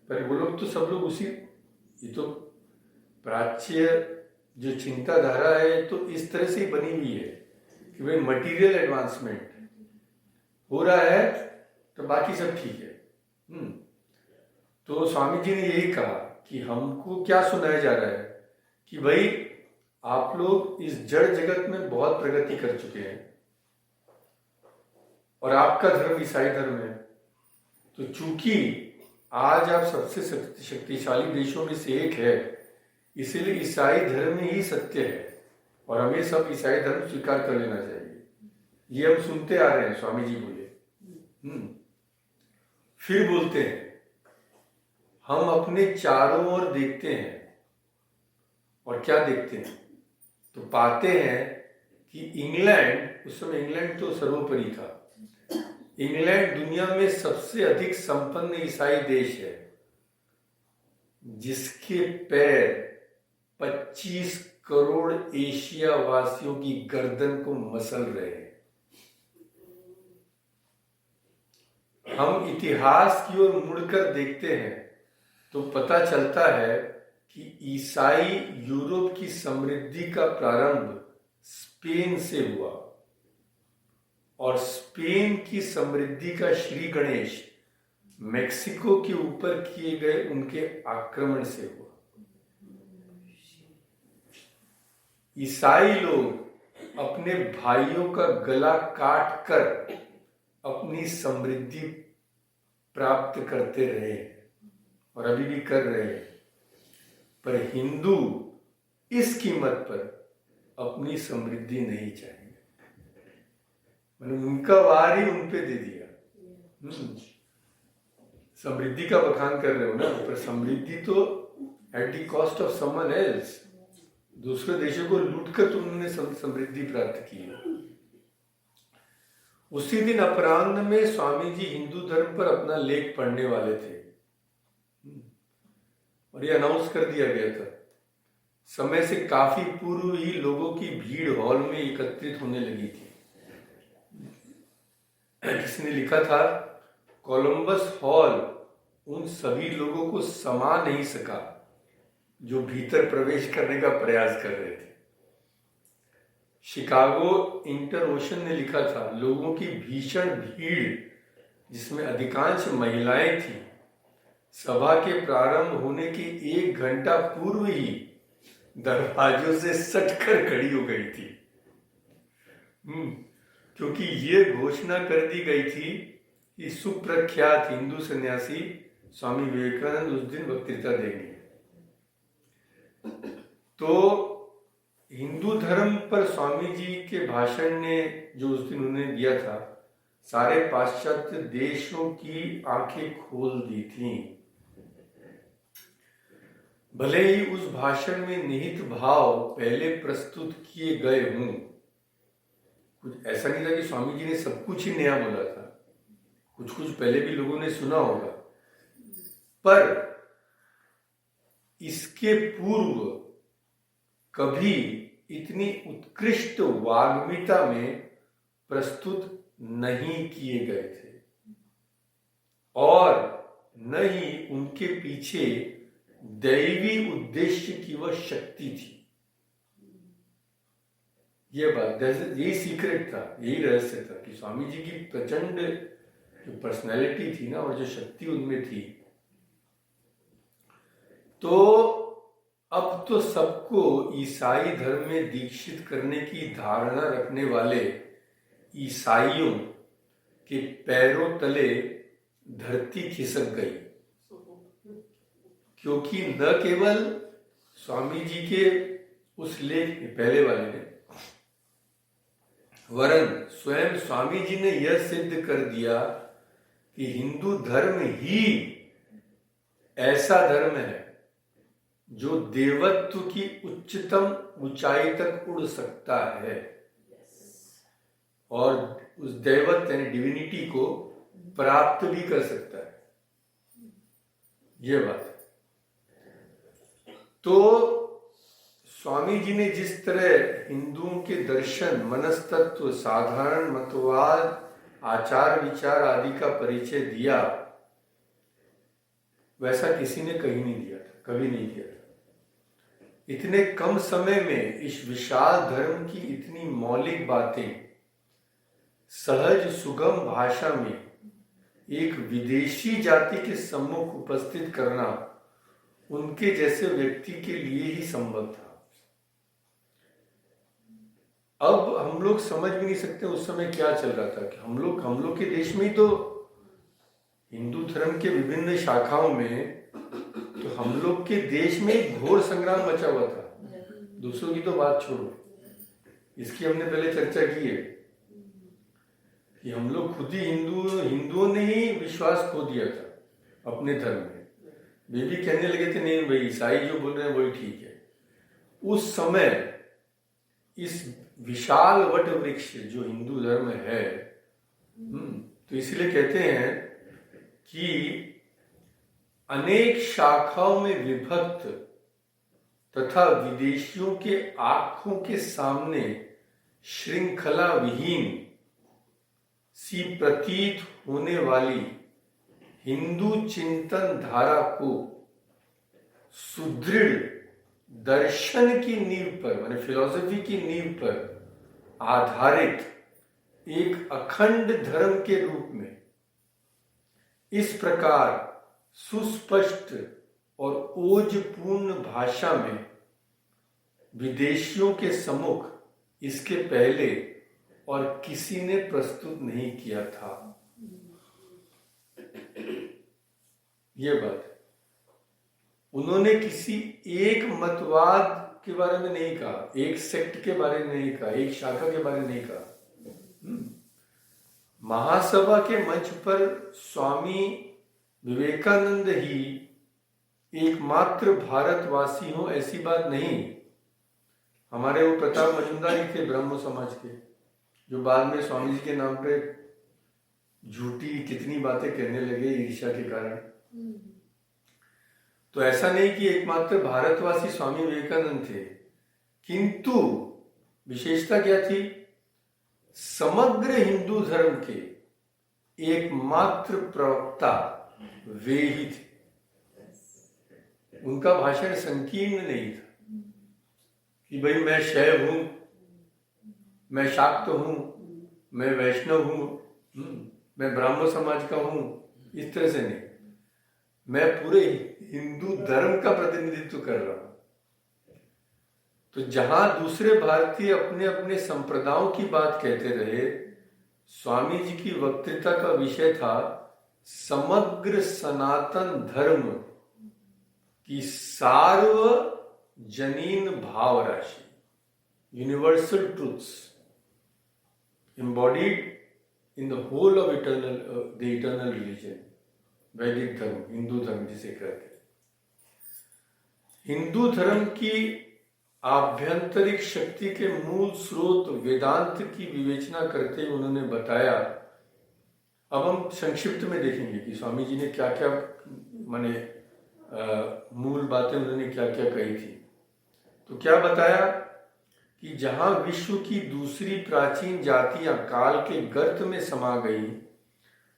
पर वो लोग तो सब लोग उसी, ये तो प्राच्य जो चिंताधारा है तो इस तरह से ही बनी हुई है कि भाई मटेरियल एडवांसमेंट हो रहा है तो बाकी सब ठीक है। तो स्वामी जी ने यही कहा कि हमको क्या सुनाया जा रहा है कि भाई आप लोग इस जड़ जगत में बहुत प्रगति कर चुके हैं और आपका धर्म ईसाई धर्म है, तो चूंकि आज आप सबसे शक्तिशाली देशों में से एक है, इसीलिए ईसाई धर्म ही सत्य है और हमें सब ईसाई धर्म स्वीकार कर लेना चाहिए। ये हम सुनते आ रहे हैं, स्वामी जी बोले। फिर बोलते हैं, हम अपने चारों ओर देखते हैं और क्या देखते हैं, तो पाते हैं कि इंग्लैंड, उस समय इंग्लैंड तो सर्वोपरि था, इंग्लैंड दुनिया में सबसे अधिक संपन्न ईसाई देश है, जिसके पैर 25 करोड़ एशिया वासियों की गर्दन को मसल रहे हैं। हम इतिहास की ओर मुड़कर देखते हैं तो पता चलता है कि ईसाई यूरोप की समृद्धि का प्रारंभ स्पेन से हुआ और स्पेन की समृद्धि का श्री गणेश मेक्सिको के ऊपर किए गए उनके आक्रमण से हुआ। ईसाई लोग अपने भाइयों का गला काट कर अपनी समृद्धि प्राप्त करते रहे और अभी भी कर रहे हैं, पर हिंदू इस कीमत पर अपनी समृद्धि नहीं चाहिए। मैंने उनका वार ही उन पे दे दिया। समृद्धि का बखान कर रहे हो ना, पर समृद्धि तो at the cost of someone else, दूसरे देशों को लूटकर तुमने समृद्धि प्राप्त की है। उसी दिन अपराह्न में स्वामी जी हिंदू धर्म पर अपना लेख पढ़ने वाले थे और ये अनाउंस कर दिया गया था। समय से काफी पूर्व ही लोगों की भीड़ हॉल में एकत्रित होने लगी थी। किसने लिखा था, कोलंबस हॉल उन सभी लोगों को समा नहीं सका जो भीतर प्रवेश करने का प्रयास कर रहे थे। शिकागो इंटर ओशन ने लिखा था, लोगों की भीषण भीड़ जिसमें अधिकांश महिलाएं थी, सभा के प्रारंभ होने के 1 घंटा पूर्व ही दरवाजों से सटकर खड़ी हो गई थी, क्योंकि ये घोषणा कर दी गई थी कि सुप्रख्यात हिंदू सन्यासी स्वामी विवेकानंद उस दिन वक्तृता देंगे। तो हिंदू धर्म पर स्वामी जी के भाषण ने जो उस दिन उन्होंने दिया था, सारे पाश्चात्य देशों की आंखें खोल दी थीं। भले ही उस भाषण में निहित भाव पहले प्रस्तुत किए गए हों, कुछ ऐसा नहीं था कि स्वामी जी ने सब कुछ ही नया बोला था, कुछ कुछ पहले भी लोगों ने सुना होगा, पर इसके पूर्व कभी इतनी उत्कृष्ट वाग्मिता में प्रस्तुत नहीं किए गए थे और न ही उनके पीछे दैवी उद्देश्य की वह शक्ति थी। यह बात, यही सीक्रेट था, यही रहस्य था कि स्वामी जी की प्रचंड जो पर्सनैलिटी थी ना और जो शक्ति उनमें थी, तो अब तो सबको ईसाई धर्म में दीक्षित करने की धारणा रखने वाले ईसाइयों के पैरों तले धरती खिसक गई, क्योंकि न केवल स्वामी जी के उस लेख में, पहले वाले ने, वरन स्वयं स्वामी जी ने यह सिद्ध कर दिया कि हिंदू धर्म ही ऐसा धर्म है जो देवत्व की उच्चतम ऊंचाई तक उड़ सकता है और उस दैवत्व यानी डिविनिटी को प्राप्त भी कर सकता है। ये बात है। तो स्वामी जी ने जिस तरह हिंदुओं के दर्शन, मनस्तत्व, साधारण मतवाद, आचार विचार आदि का परिचय दिया, वैसा किसी ने कहीं नहीं दिया था, कभी नहीं किया था। इतने कम समय में इस विशाल धर्म की इतनी मौलिक बातें सहज सुगम भाषा में एक विदेशी जाति के सम्मुख उपस्थित करना उनके जैसे व्यक्ति के लिए ही संभव था। अब हम लोग समझ भी नहीं सकते उस समय क्या चल रहा था कि हम लोग के देश में ही तो हिंदू धर्म के विभिन्न शाखाओं में तो हम लोग के देश में एक घोर संग्राम मचा हुआ था। दूसरों की तो बात छोड़ो, इसकी हमने पहले चर्चा की है कि हम लोग खुद ही हिंदुओं ने ही विश्वास खो दिया था अपने धर्म में। वे भी कहने लगे थे नहीं भाई ईसाई जो बोल रहे हैं वही ठीक है। उस समय इस विशाल वट वृक्ष जो हिंदू धर्म है, तो इसलिए कहते हैं कि अनेक शाखाओं में विभक्त तथा विदेशियों के आंखों के सामने श्रृंखला विहीन सी प्रतीत होने वाली हिंदू चिंतन धारा को सुदृढ़ दर्शन की नींव पर, माने फिलॉसफी की नींव पर आधारित एक अखंड धर्म के रूप में इस प्रकार सुस्पष्ट और ओजपूर्ण भाषा में विदेशियों के सम्मुख इसके पहले और किसी ने प्रस्तुत नहीं किया था। यह बात है। उन्होंने किसी एक मतवाद के बारे में नहीं कहा, एक सेक्ट के बारे में नहीं कहा, एक शाखा के बारे में नहीं कहा। महासभा के मंच पर स्वामी विवेकानंद ही एकमात्र भारतवासी हो ऐसी बात नहीं। हमारे वो प्रताप मजुमदार ही थे ब्रह्म समाज के, जो बाद में स्वामी जी के नाम पे झूठी कितनी बातें कहने लगे ईर्ष्या के कारण। तो ऐसा नहीं कि एकमात्र भारतवासी स्वामी विवेकानंद थे, किंतु विशेषता क्या थी? समग्र हिंदू धर्म के एकमात्र प्रवक्ता वे ही थे। उनका भाषण संकीर्ण नहीं था कि भाई मैं शैव हूं, मैं शाक्त हूं, मैं वैष्णव हूं, मैं ब्राह्मण समाज का हूं, इस तरह से नहीं। मैं पूरे हिंदू धर्म का प्रतिनिधित्व कर रहा हूं। तो जहां दूसरे भारतीय अपने अपने संप्रदायों की बात कहते रहे, स्वामी जी की वक्तृता का विषय था समग्र सनातन धर्म की सार्वजनीन भाव राशि, universal truths embodied in the whole of the eternal religion, वैदिक धर्म, हिंदू धर्म जिसे कहते हैं। हिंदू धर्म की आभ्यंतरिक शक्ति के मूल स्रोत वेदांत की विवेचना करते हुए उन्होंने बताया। अब हम संक्षिप्त में देखेंगे कि स्वामी जी ने क्या क्या माने मूल बातें उन्होंने क्या क्या कही थी। तो क्या बताया कि जहां विश्व की दूसरी प्राचीन जातियां काल के गर्त में समा गई,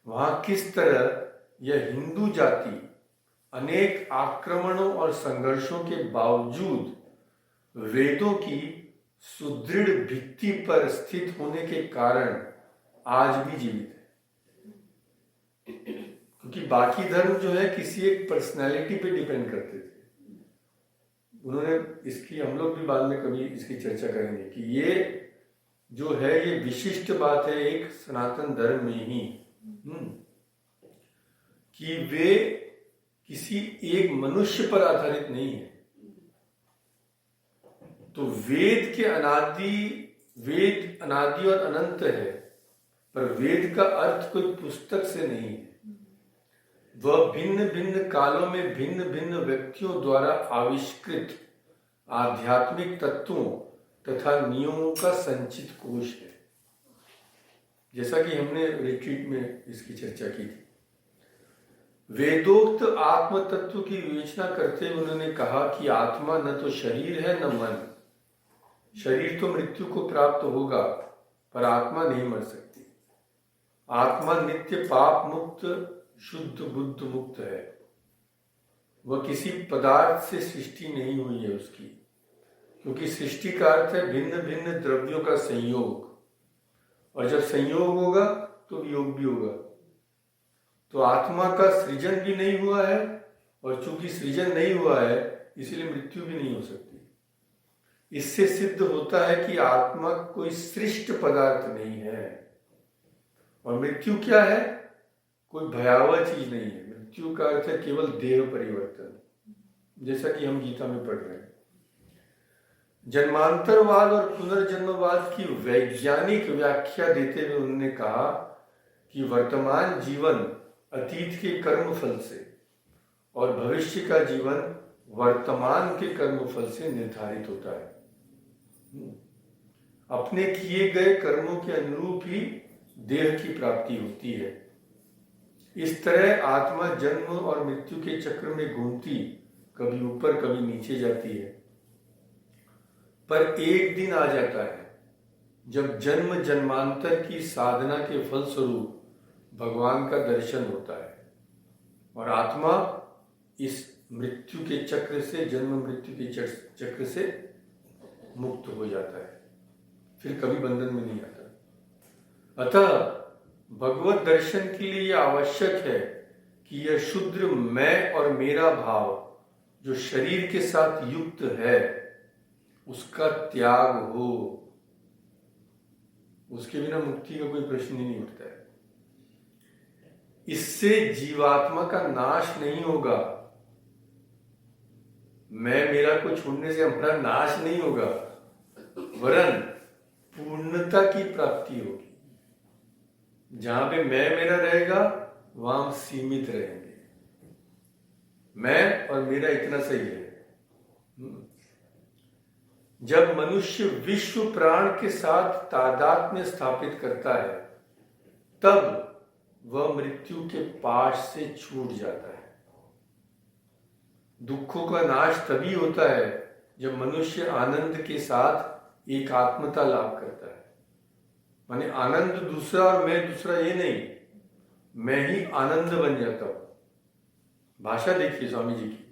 वहां किस तरह यह हिंदू जाति अनेक आक्रमणों और संघर्षों के बावजूद वेदों की सुदृढ़ भित्ति पर स्थित होने के कारण आज भी जीवित है। क्योंकि बाकी धर्म जो है किसी एक पर्सनैलिटी पे डिपेंड करते थे। उन्होंने इसकी, हम लोग भी बाद में कभी इसकी चर्चा करेंगे कि ये जो है ये विशिष्ट बात है एक सनातन धर्म में ही, कि वे किसी एक मनुष्य पर आधारित नहीं है। तो वेद के अनादि वेद अनादि और अनंत है, पर वेद का अर्थ कोई पुस्तक से नहीं है। वह भिन्न भिन्न कालों में भिन्न भिन्न व्यक्तियों द्वारा आविष्कृत आध्यात्मिक तत्वों तथा नियमों का संचित कोश है। जैसा कि हमने रिट्रीट में इसकी चर्चा की थी। वेदोक्त आत्म तत्व की विवेचना करते हुए उन्होंने कहा कि आत्मा न तो शरीर है न मन। शरीर तो मृत्यु को प्राप्त होगा, पर आत्मा नहीं मर सकती। आत्मा नित्य पाप मुक्त शुद्ध बुद्ध मुक्त है। वह किसी पदार्थ से सृष्टि नहीं हुई है उसकी, क्योंकि सृष्टि का अर्थ है भिन्न भिन्न द्रव्यों का संयोग, और जब संयोग होगा तो वियोग भी होगा। तो आत्मा का सृजन भी नहीं हुआ है, और चूंकि सृजन नहीं हुआ है इसलिए मृत्यु भी नहीं हो सकती। इससे सिद्ध होता है कि आत्मा कोई सृष्ट पदार्थ नहीं है। और मृत्यु क्या है? कोई भयावह चीज नहीं है। मृत्यु का अर्थ है केवल देह परिवर्तन, जैसा कि हम गीता में पढ़ रहे हैं। जन्मांतरवाद और पुनर्जन्मवाद की वैज्ञानिक व्याख्या देते हुए उन्होंने कहा कि वर्तमान जीवन अतीत के कर्म फल से और भविष्य का जीवन वर्तमान के कर्म फल से निर्धारित होता है। अपने किए गए कर्मों के अनुरूप ही देह की प्राप्ति होती है। इस तरह आत्मा जन्म और मृत्यु के चक्र में घूमती, कभी ऊपर कभी नीचे जाती है। पर एक दिन आ जाता है जब जन्म जन्मांतर की साधना के फलस्वरूप भगवान का दर्शन होता है और आत्मा इस मृत्यु के चक्र से, जन्म मृत्यु के चक्र से मुक्त हो जाता है, फिर कभी बंधन में नहीं आता। अतः भगवत दर्शन के लिए यह आवश्यक है कि यह शुद्र मैं और मेरा भाव जो शरीर के साथ युक्त है उसका त्याग हो। उसके बिना मुक्ति का कोई प्रश्न ही नहीं उठता है। इससे जीवात्मा का नाश नहीं होगा। मैं मेरा को छोड़ने से हमारा नाश नहीं होगा, वरन पूर्णता की प्राप्ति होगी। जहां पे मैं मेरा रहेगा वहां हम सीमित रहेंगे। मैं और मेरा इतना सही है। जब मनुष्य विश्व प्राण के साथ तादात्म्य स्थापित करता है तब वह मृत्यु के पाश से छूट जाता है। दुखों का नाश तभी होता है जब मनुष्य आनंद के साथ एकात्मता लाभ करता है। माने आनंद दूसरा और मैं दूसरा ये नहीं, मैं ही आनंद बन जाता हूं। भाषा देखिए स्वामी जी की।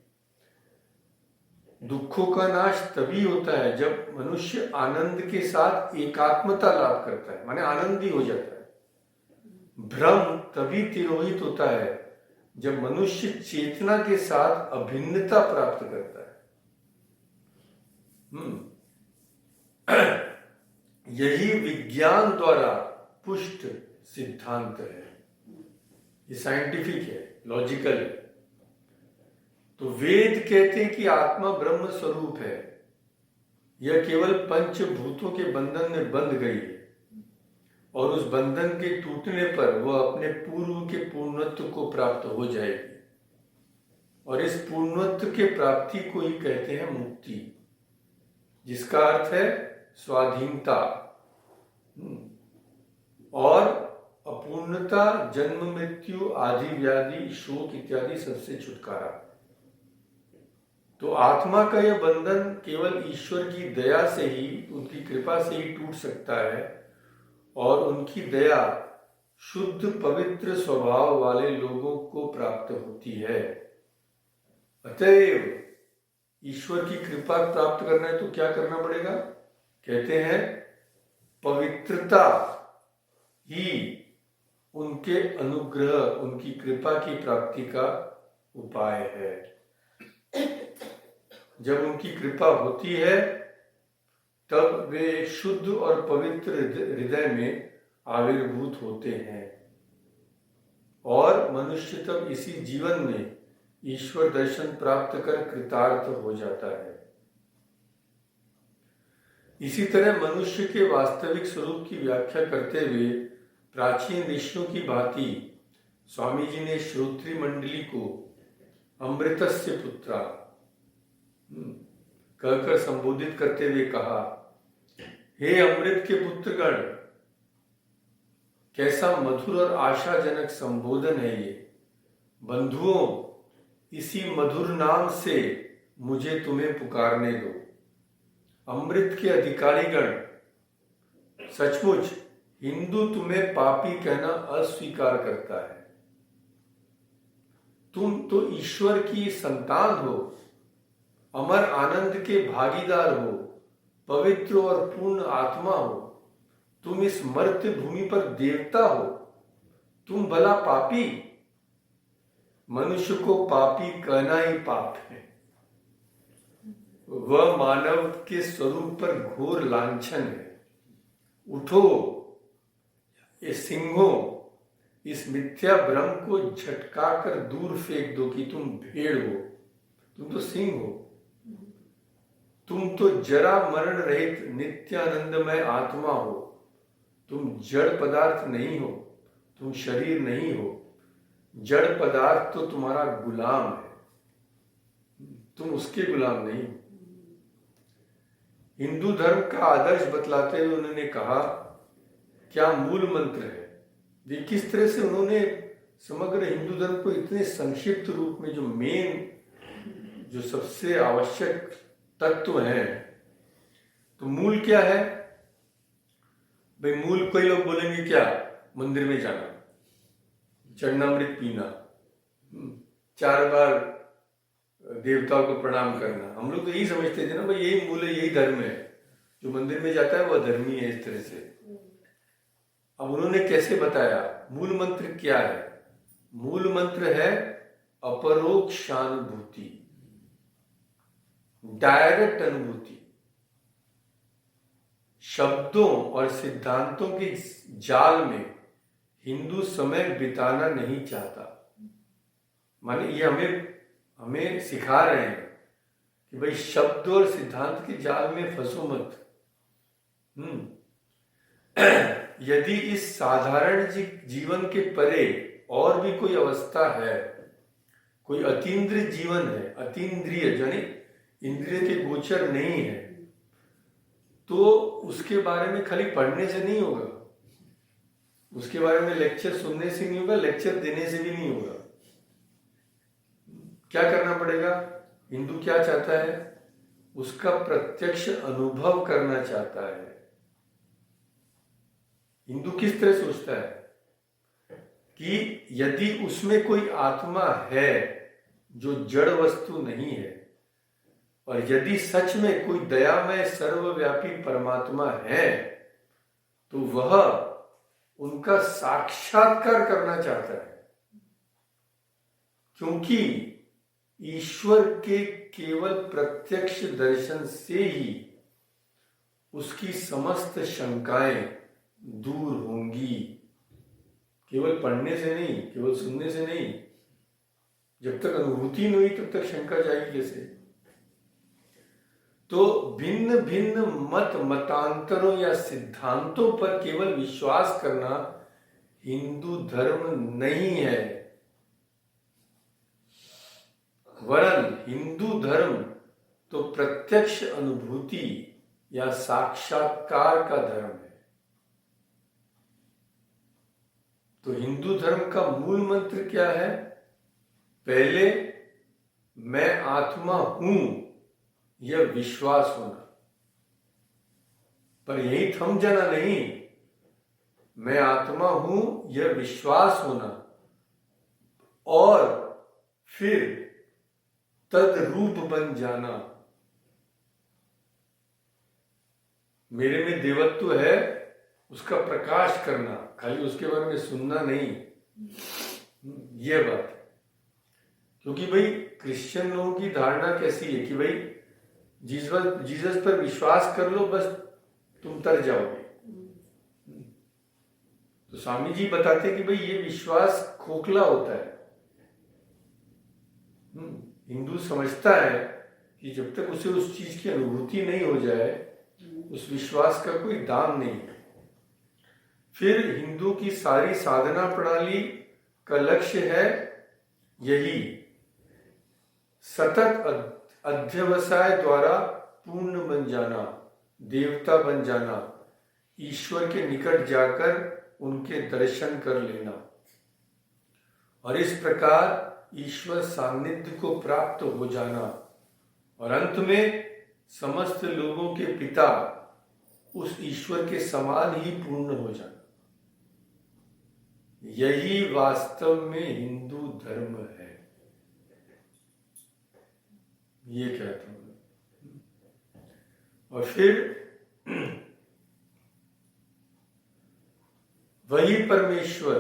दुखों का नाश तभी होता है जब मनुष्य आनंद के साथ एकात्मता लाभ करता है, माने आनंद ही हो जाता है। भ्रम तभी तिरोहित होता है जब मनुष्य चेतना के साथ अभिन्नता प्राप्त करता है। यही विज्ञान द्वारा पुष्ट सिद्धांत है। ये साइंटिफिक है, लॉजिकल है। तो वेद कहते हैं कि आत्मा ब्रह्म स्वरूप है। यह केवल पंचभूतों के बंधन में बंध गई है और उस बंधन के टूटने पर वह अपने पूर्व के पूर्णत्व को प्राप्त हो जाएगी। और इस पूर्णत्व के प्राप्ति को ही कहते हैं मुक्ति, जिसका अर्थ है स्वाधीनता और अपूर्णता, जन्म मृत्यु आदि व्याधि शोक इत्यादि सबसे छुटकारा। तो आत्मा का यह बंधन केवल ईश्वर की दया से ही, उनकी कृपा से ही टूट सकता है और उनकी दया शुद्ध पवित्र स्वभाव वाले लोगों को प्राप्त होती है। अतएव ईश्वर की कृपा प्राप्त करना है तो क्या करना पड़ेगा? कहते हैं पवित्रता ही उनके अनुग्रह, उनकी कृपा की प्राप्ति का उपाय है। जब उनकी कृपा होती है तब वे शुद्ध और पवित्र हृदय में आविर्भूत होते हैं और मनुष्य तब इसी जीवन में ईश्वर दर्शन प्राप्त कर कृतार्थ हो जाता है। इसी तरह मनुष्य के वास्तविक स्वरूप की व्याख्या करते हुए प्राचीन ऋषियों की भांति स्वामी जी ने श्रोत्री मंडली को अमृतस्य पुत्रा कहकर संबोधित करते हुए कहा, हे अमृत के पुत्रगण, कैसा मधुर और आशाजनक संबोधन है ये। बंधुओं, इसी मधुर नाम से मुझे तुम्हें पुकारने दो। अमृत के अधिकारीगण, सचमुच हिंदू तुम्हें पापी कहना अस्वीकार करता है। तुम तो ईश्वर की संतान हो, अमर आनंद के भागीदार हो, पवित्र और पूर्ण आत्मा हो। तुम इस मर्त्य भूमि पर देवता हो, तुम भला पापी। मनुष्य को पापी कहना ही पाप है। वह मानव के स्वरूप पर घोर लांछन है। उठो ये सिंहों, इस मिथ्या भ्रम को झटका कर दूर फेंक दो कि तुम भेड़ हो। तुम तो सिंह हो। तुम तो जरा मरण रहित नित्यानंदमय आत्मा हो। तुम जड़ पदार्थ नहीं हो, तुम शरीर नहीं हो। जड़ पदार्थ तो तुम्हारा गुलाम है, तुम उसके गुलाम नहीं हो। हिंदू धर्म का आदर्श बतलाते हुए उन्होंने कहा, क्या मूल मंत्र है। ये किस तरह से उन्होंने समग्र हिंदू धर्म को इतने संक्षिप्त रूप में, जो सबसे आवश्यक तत्व हैं, तो मूल क्या है भाई। मूल कोई लोग बोलेंगे क्या, मंदिर में जाना, चरणामृत पीना, 4 बार देवताओं को प्रणाम करना। हम लोग तो यही समझते थे ना भाई, यही मूल है, यही धर्म है। जो मंदिर में जाता है वह धर्मी है, इस तरह से। अब उन्होंने कैसे बताया मूल मंत्र क्या है। मूल मंत्र है अपरोक्षानुभूति, डायरेक्ट अनुभूति। शब्दों और सिद्धांतों के जाल में हिंदू समय बिताना नहीं चाहता। माने ये हमें सिखा रहे हैं कि भाई शब्द और सिद्धांत के जाल में फंसो मत। यदि इस साधारण जीवन के परे और भी कोई अवस्था है, कोई अतीन्द्रिय जीवन है, अतीन्द्रिय यानी इंद्रिय के गोचर नहीं है, तो उसके बारे में खाली पढ़ने से नहीं होगा, उसके बारे में लेक्चर सुनने से नहीं होगा, लेक्चर देने से भी नहीं होगा। क्या करना पड़ेगा। हिंदू क्या चाहता है, उसका प्रत्यक्ष अनुभव करना चाहता है। हिंदू किस तरह सोचता है कि यदि उसमें कोई आत्मा है जो जड़ वस्तु नहीं है, और यदि सच में कोई दयामय सर्वव्यापी परमात्मा है, तो वह उनका साक्षात्कार करना चाहता है। क्योंकि ईश्वर के केवल प्रत्यक्ष दर्शन से ही उसकी समस्त शंकाएं दूर होंगी। केवल पढ़ने से नहीं, केवल सुनने से नहीं। जब तक अनुभूति नहीं हुई तब तक शंका जाएगी कैसे। तो भिन्न भिन्न मतांतरों या सिद्धांतों पर केवल विश्वास करना हिंदू धर्म नहीं है, वरन हिंदू धर्म तो प्रत्यक्ष अनुभूति या साक्षात्कार का धर्म है। तो हिंदू धर्म का मूल मंत्र क्या है। पहले मैं आत्मा हूं यह विश्वास होना, पर यही थम जाना नहीं। मैं आत्मा हूं यह विश्वास होना, और फिर तद रूप बन जाना। मेरे में देवत्व है, उसका प्रकाश करना, खाली उसके बारे में सुनना नहीं। यह बात। क्योंकि भाई क्रिश्चियन लोगों की धारणा कैसी है कि भाई जीसस पर विश्वास कर लो, बस तुम तर जाओगे। तो स्वामी जी बताते कि भाई ये विश्वास खोखला होता है। हिंदू समझता है कि जब तक उसे उस चीज की अनुभूति नहीं हो जाए उस विश्वास का कोई दाम नहीं है। फिर हिंदू की सारी साधना प्रणाली का लक्ष्य है यही, सतत अध्यवसाय द्वारा पूर्ण बन जाना, देवता बन जाना, ईश्वर के निकट जाकर उनके दर्शन कर लेना और इस प्रकार ईश्वर सान्निध्य को प्राप्त हो जाना और अंत में समस्त लोगों के पिता उस ईश्वर के समान ही पूर्ण हो जाना। यही वास्तव में हिंदू धर्म है, ये कहता हूं। और फिर वही परमेश्वर,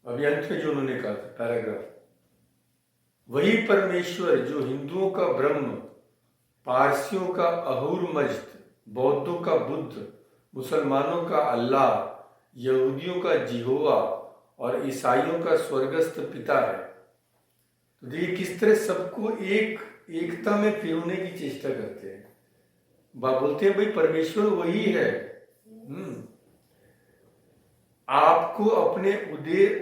अभी अंत में जो उन्होंने कहा था पैराग्राफ, वही परमेश्वर जो हिंदुओं का ब्रह्म, पारसियों का अहूर मज्द, बौद्धों का बुद्ध, मुसलमानों का अल्लाह, यहूदियों का जिहोवा और ईसाइयों का स्वर्गस्थ पिता है। तो देखिए किस तरह सबको एकता में पिरोने की चेष्टा करते हैं। बोलते हैं भाई परमेश्वर वही है, आपको अपने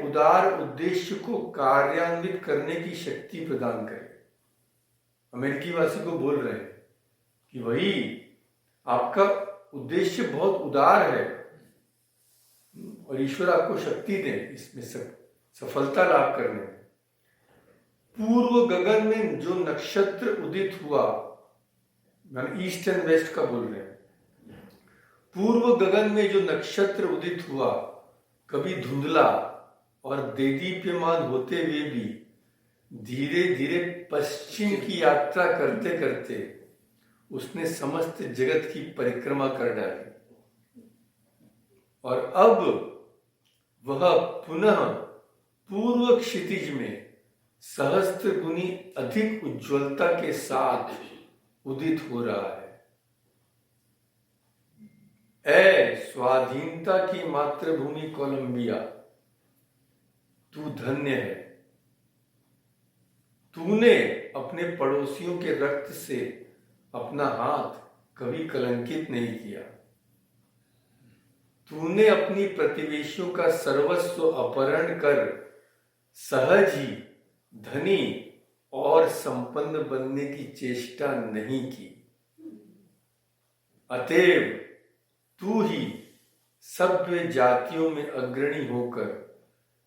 उदार उद्देश्य को कार्यान्वित करने की शक्ति प्रदान करे। अमेरिकी वासी को बोल रहे हैं कि वही आपका उद्देश्य बहुत उदार है और ईश्वर आपको शक्ति दे इसमें सफलता लाभ करने में। पूर्व गगन में जो नक्षत्र उदित हुआ, मैंने ईस्ट एंड वेस्ट का बोल रहे हैं, पूर्व गगन में जो नक्षत्र उदित हुआ कभी धुंधला और देदीप्यमान होते हुए भी धीरे धीरे पश्चिम की यात्रा करते करते उसने समस्त जगत की परिक्रमा कर डाली और अब वह पुनः पूर्व क्षितिज में सहस्त्र गुनी अधिक उज्ज्वलता के साथ उदित हो रहा है। ऐ स्वाधीनता की मातृभूमि कोलंबिया, तू धन्य है। तूने अपने पड़ोसियों के रक्त से अपना हाथ कभी कलंकित नहीं किया। तूने अपनी प्रतिवेशियों का सर्वस्व अपहरण कर सहज ही धनी और संपन्न बनने की चेष्टा नहीं की। अतएव तू ही सभ्य जातियों में अग्रणी होकर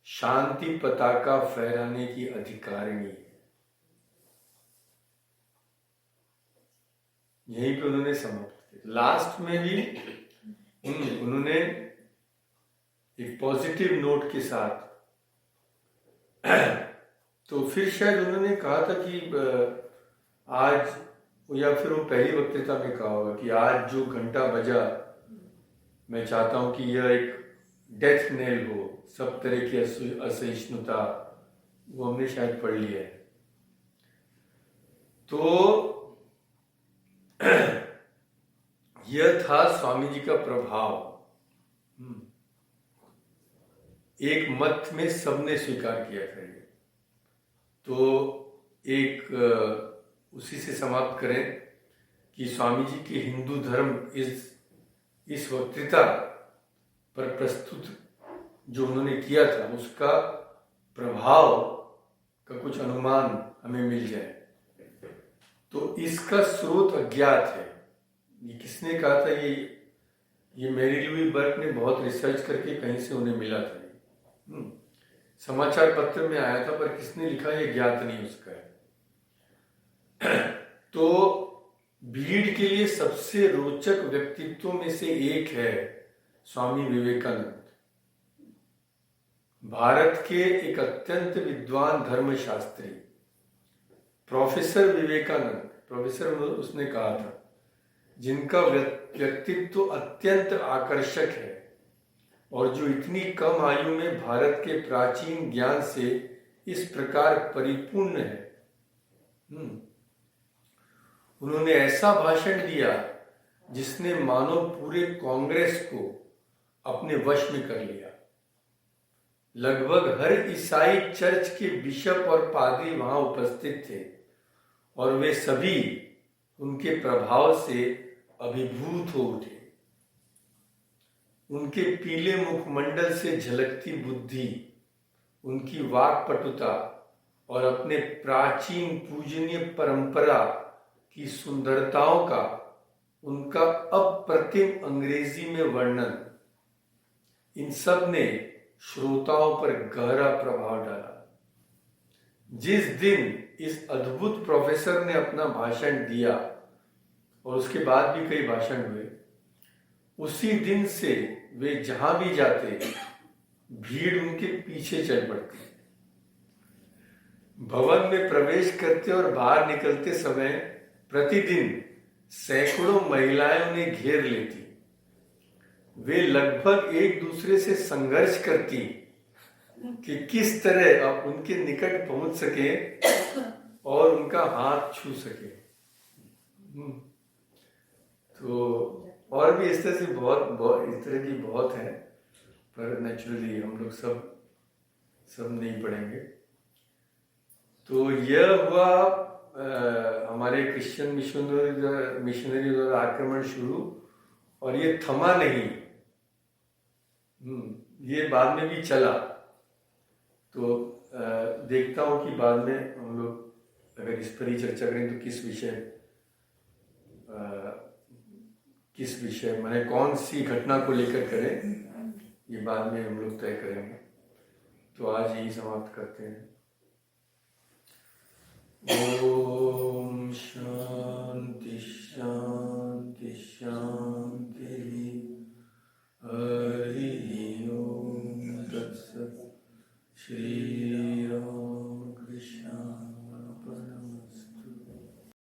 शांति पताका फहराने की अधिकारिणी है। यहीं पे उन्होंने समाप्त किया। लास्ट में भी उन्होंने एक पॉजिटिव नोट के साथ तो फिर शायद उन्होंने कहा था कि आज, या फिर वो पहली वक्तृता में कहा होगा कि आज जो घंटा बजा, मैं चाहता हूं कि यह एक डेथ नेल हो सब तरह की असहिष्णुता, वो हमने शायद पढ़ लिया है। तो यह था स्वामी जी का प्रभाव। एक मत में सबने स्वीकार किया था ये। तो एक उसी से समाप्त करें कि स्वामी जी के हिंदू धर्म इस वक्तृता पर प्रस्तुत जो उन्होंने किया था उसका प्रभाव का कुछ अनुमान हमें मिल जाए। तो इसका स्रोत अज्ञात है। ये किसने कहा था? ये मैरी लुई बर्ट ने बहुत रिसर्च करके कहीं से उन्हें मिला था। समाचार पत्र में आया था, पर किसने लिखा ये ज्ञात नहीं उसका है। तो भीड़ के लिए सबसे रोचक व्यक्तित्वों में से एक है स्वामी विवेकानंद। भारत के एक अत्यंत विद्वान धर्मशास्त्री प्रोफेसर विवेकानंद, प्रोफेसर उसने कहा था, जिनका व्यक्तित्व अत्यंत आकर्षक है और जो इतनी कम आयु में भारत के प्राचीन ज्ञान से इस प्रकार परिपूर्ण है। उन्होंने ऐसा भाषण दिया जिसने मानो पूरे कांग्रेस को अपने वश में कर लिया। लगभग हर ईसाई चर्च के बिशप और पादरी वहां उपस्थित थे और वे सभी उनके प्रभाव से अभिभूत हो उठे। उनके पीले मुखमंडल से झलकती बुद्धि, उनकी वाक्पटुता और अपने प्राचीन पूजनीय परंपरा की सुंदरताओं का उनका अप्रतिम अंग्रेजी में वर्णन, इन सब ने श्रोताओं पर गहरा प्रभाव डाला। जिस दिन इस अद्भुत प्रोफेसर ने अपना भाषण दिया और उसके बाद भी कई भाषण हुए, उसी दिन से वे जहां भी जाते भीड़ उनके पीछे चल पड़ती। भवन में प्रवेश करते और बाहर निकलते समय प्रतिदिन सैकड़ों महिलाएं उन्हें घेर लेती। वे लगभग एक दूसरे से संघर्ष करती कि किस तरह अब उनके निकट पहुंच सके और उनका हाथ छू सके। तो और भी इस तरह से बहुत इस तरह की बहुत है, पर नेचुरली हम लोग सब नहीं पढ़ेंगे। तो यह हुआ हमारे क्रिश्चियन मिशनरी द्वारा आक्रमण शुरू, और ये थमा नहीं, ये बाद में भी चला। तो देखता हूँ कि बाद में हम लोग अगर इस पर ही चर्चा करें तो किस विषय माने कौन सी घटना को लेकर करें, ये बाद में हम लोग तय करेंगे। तो आज यही समाप्त करते हैं। ओम शांति शांति शांति।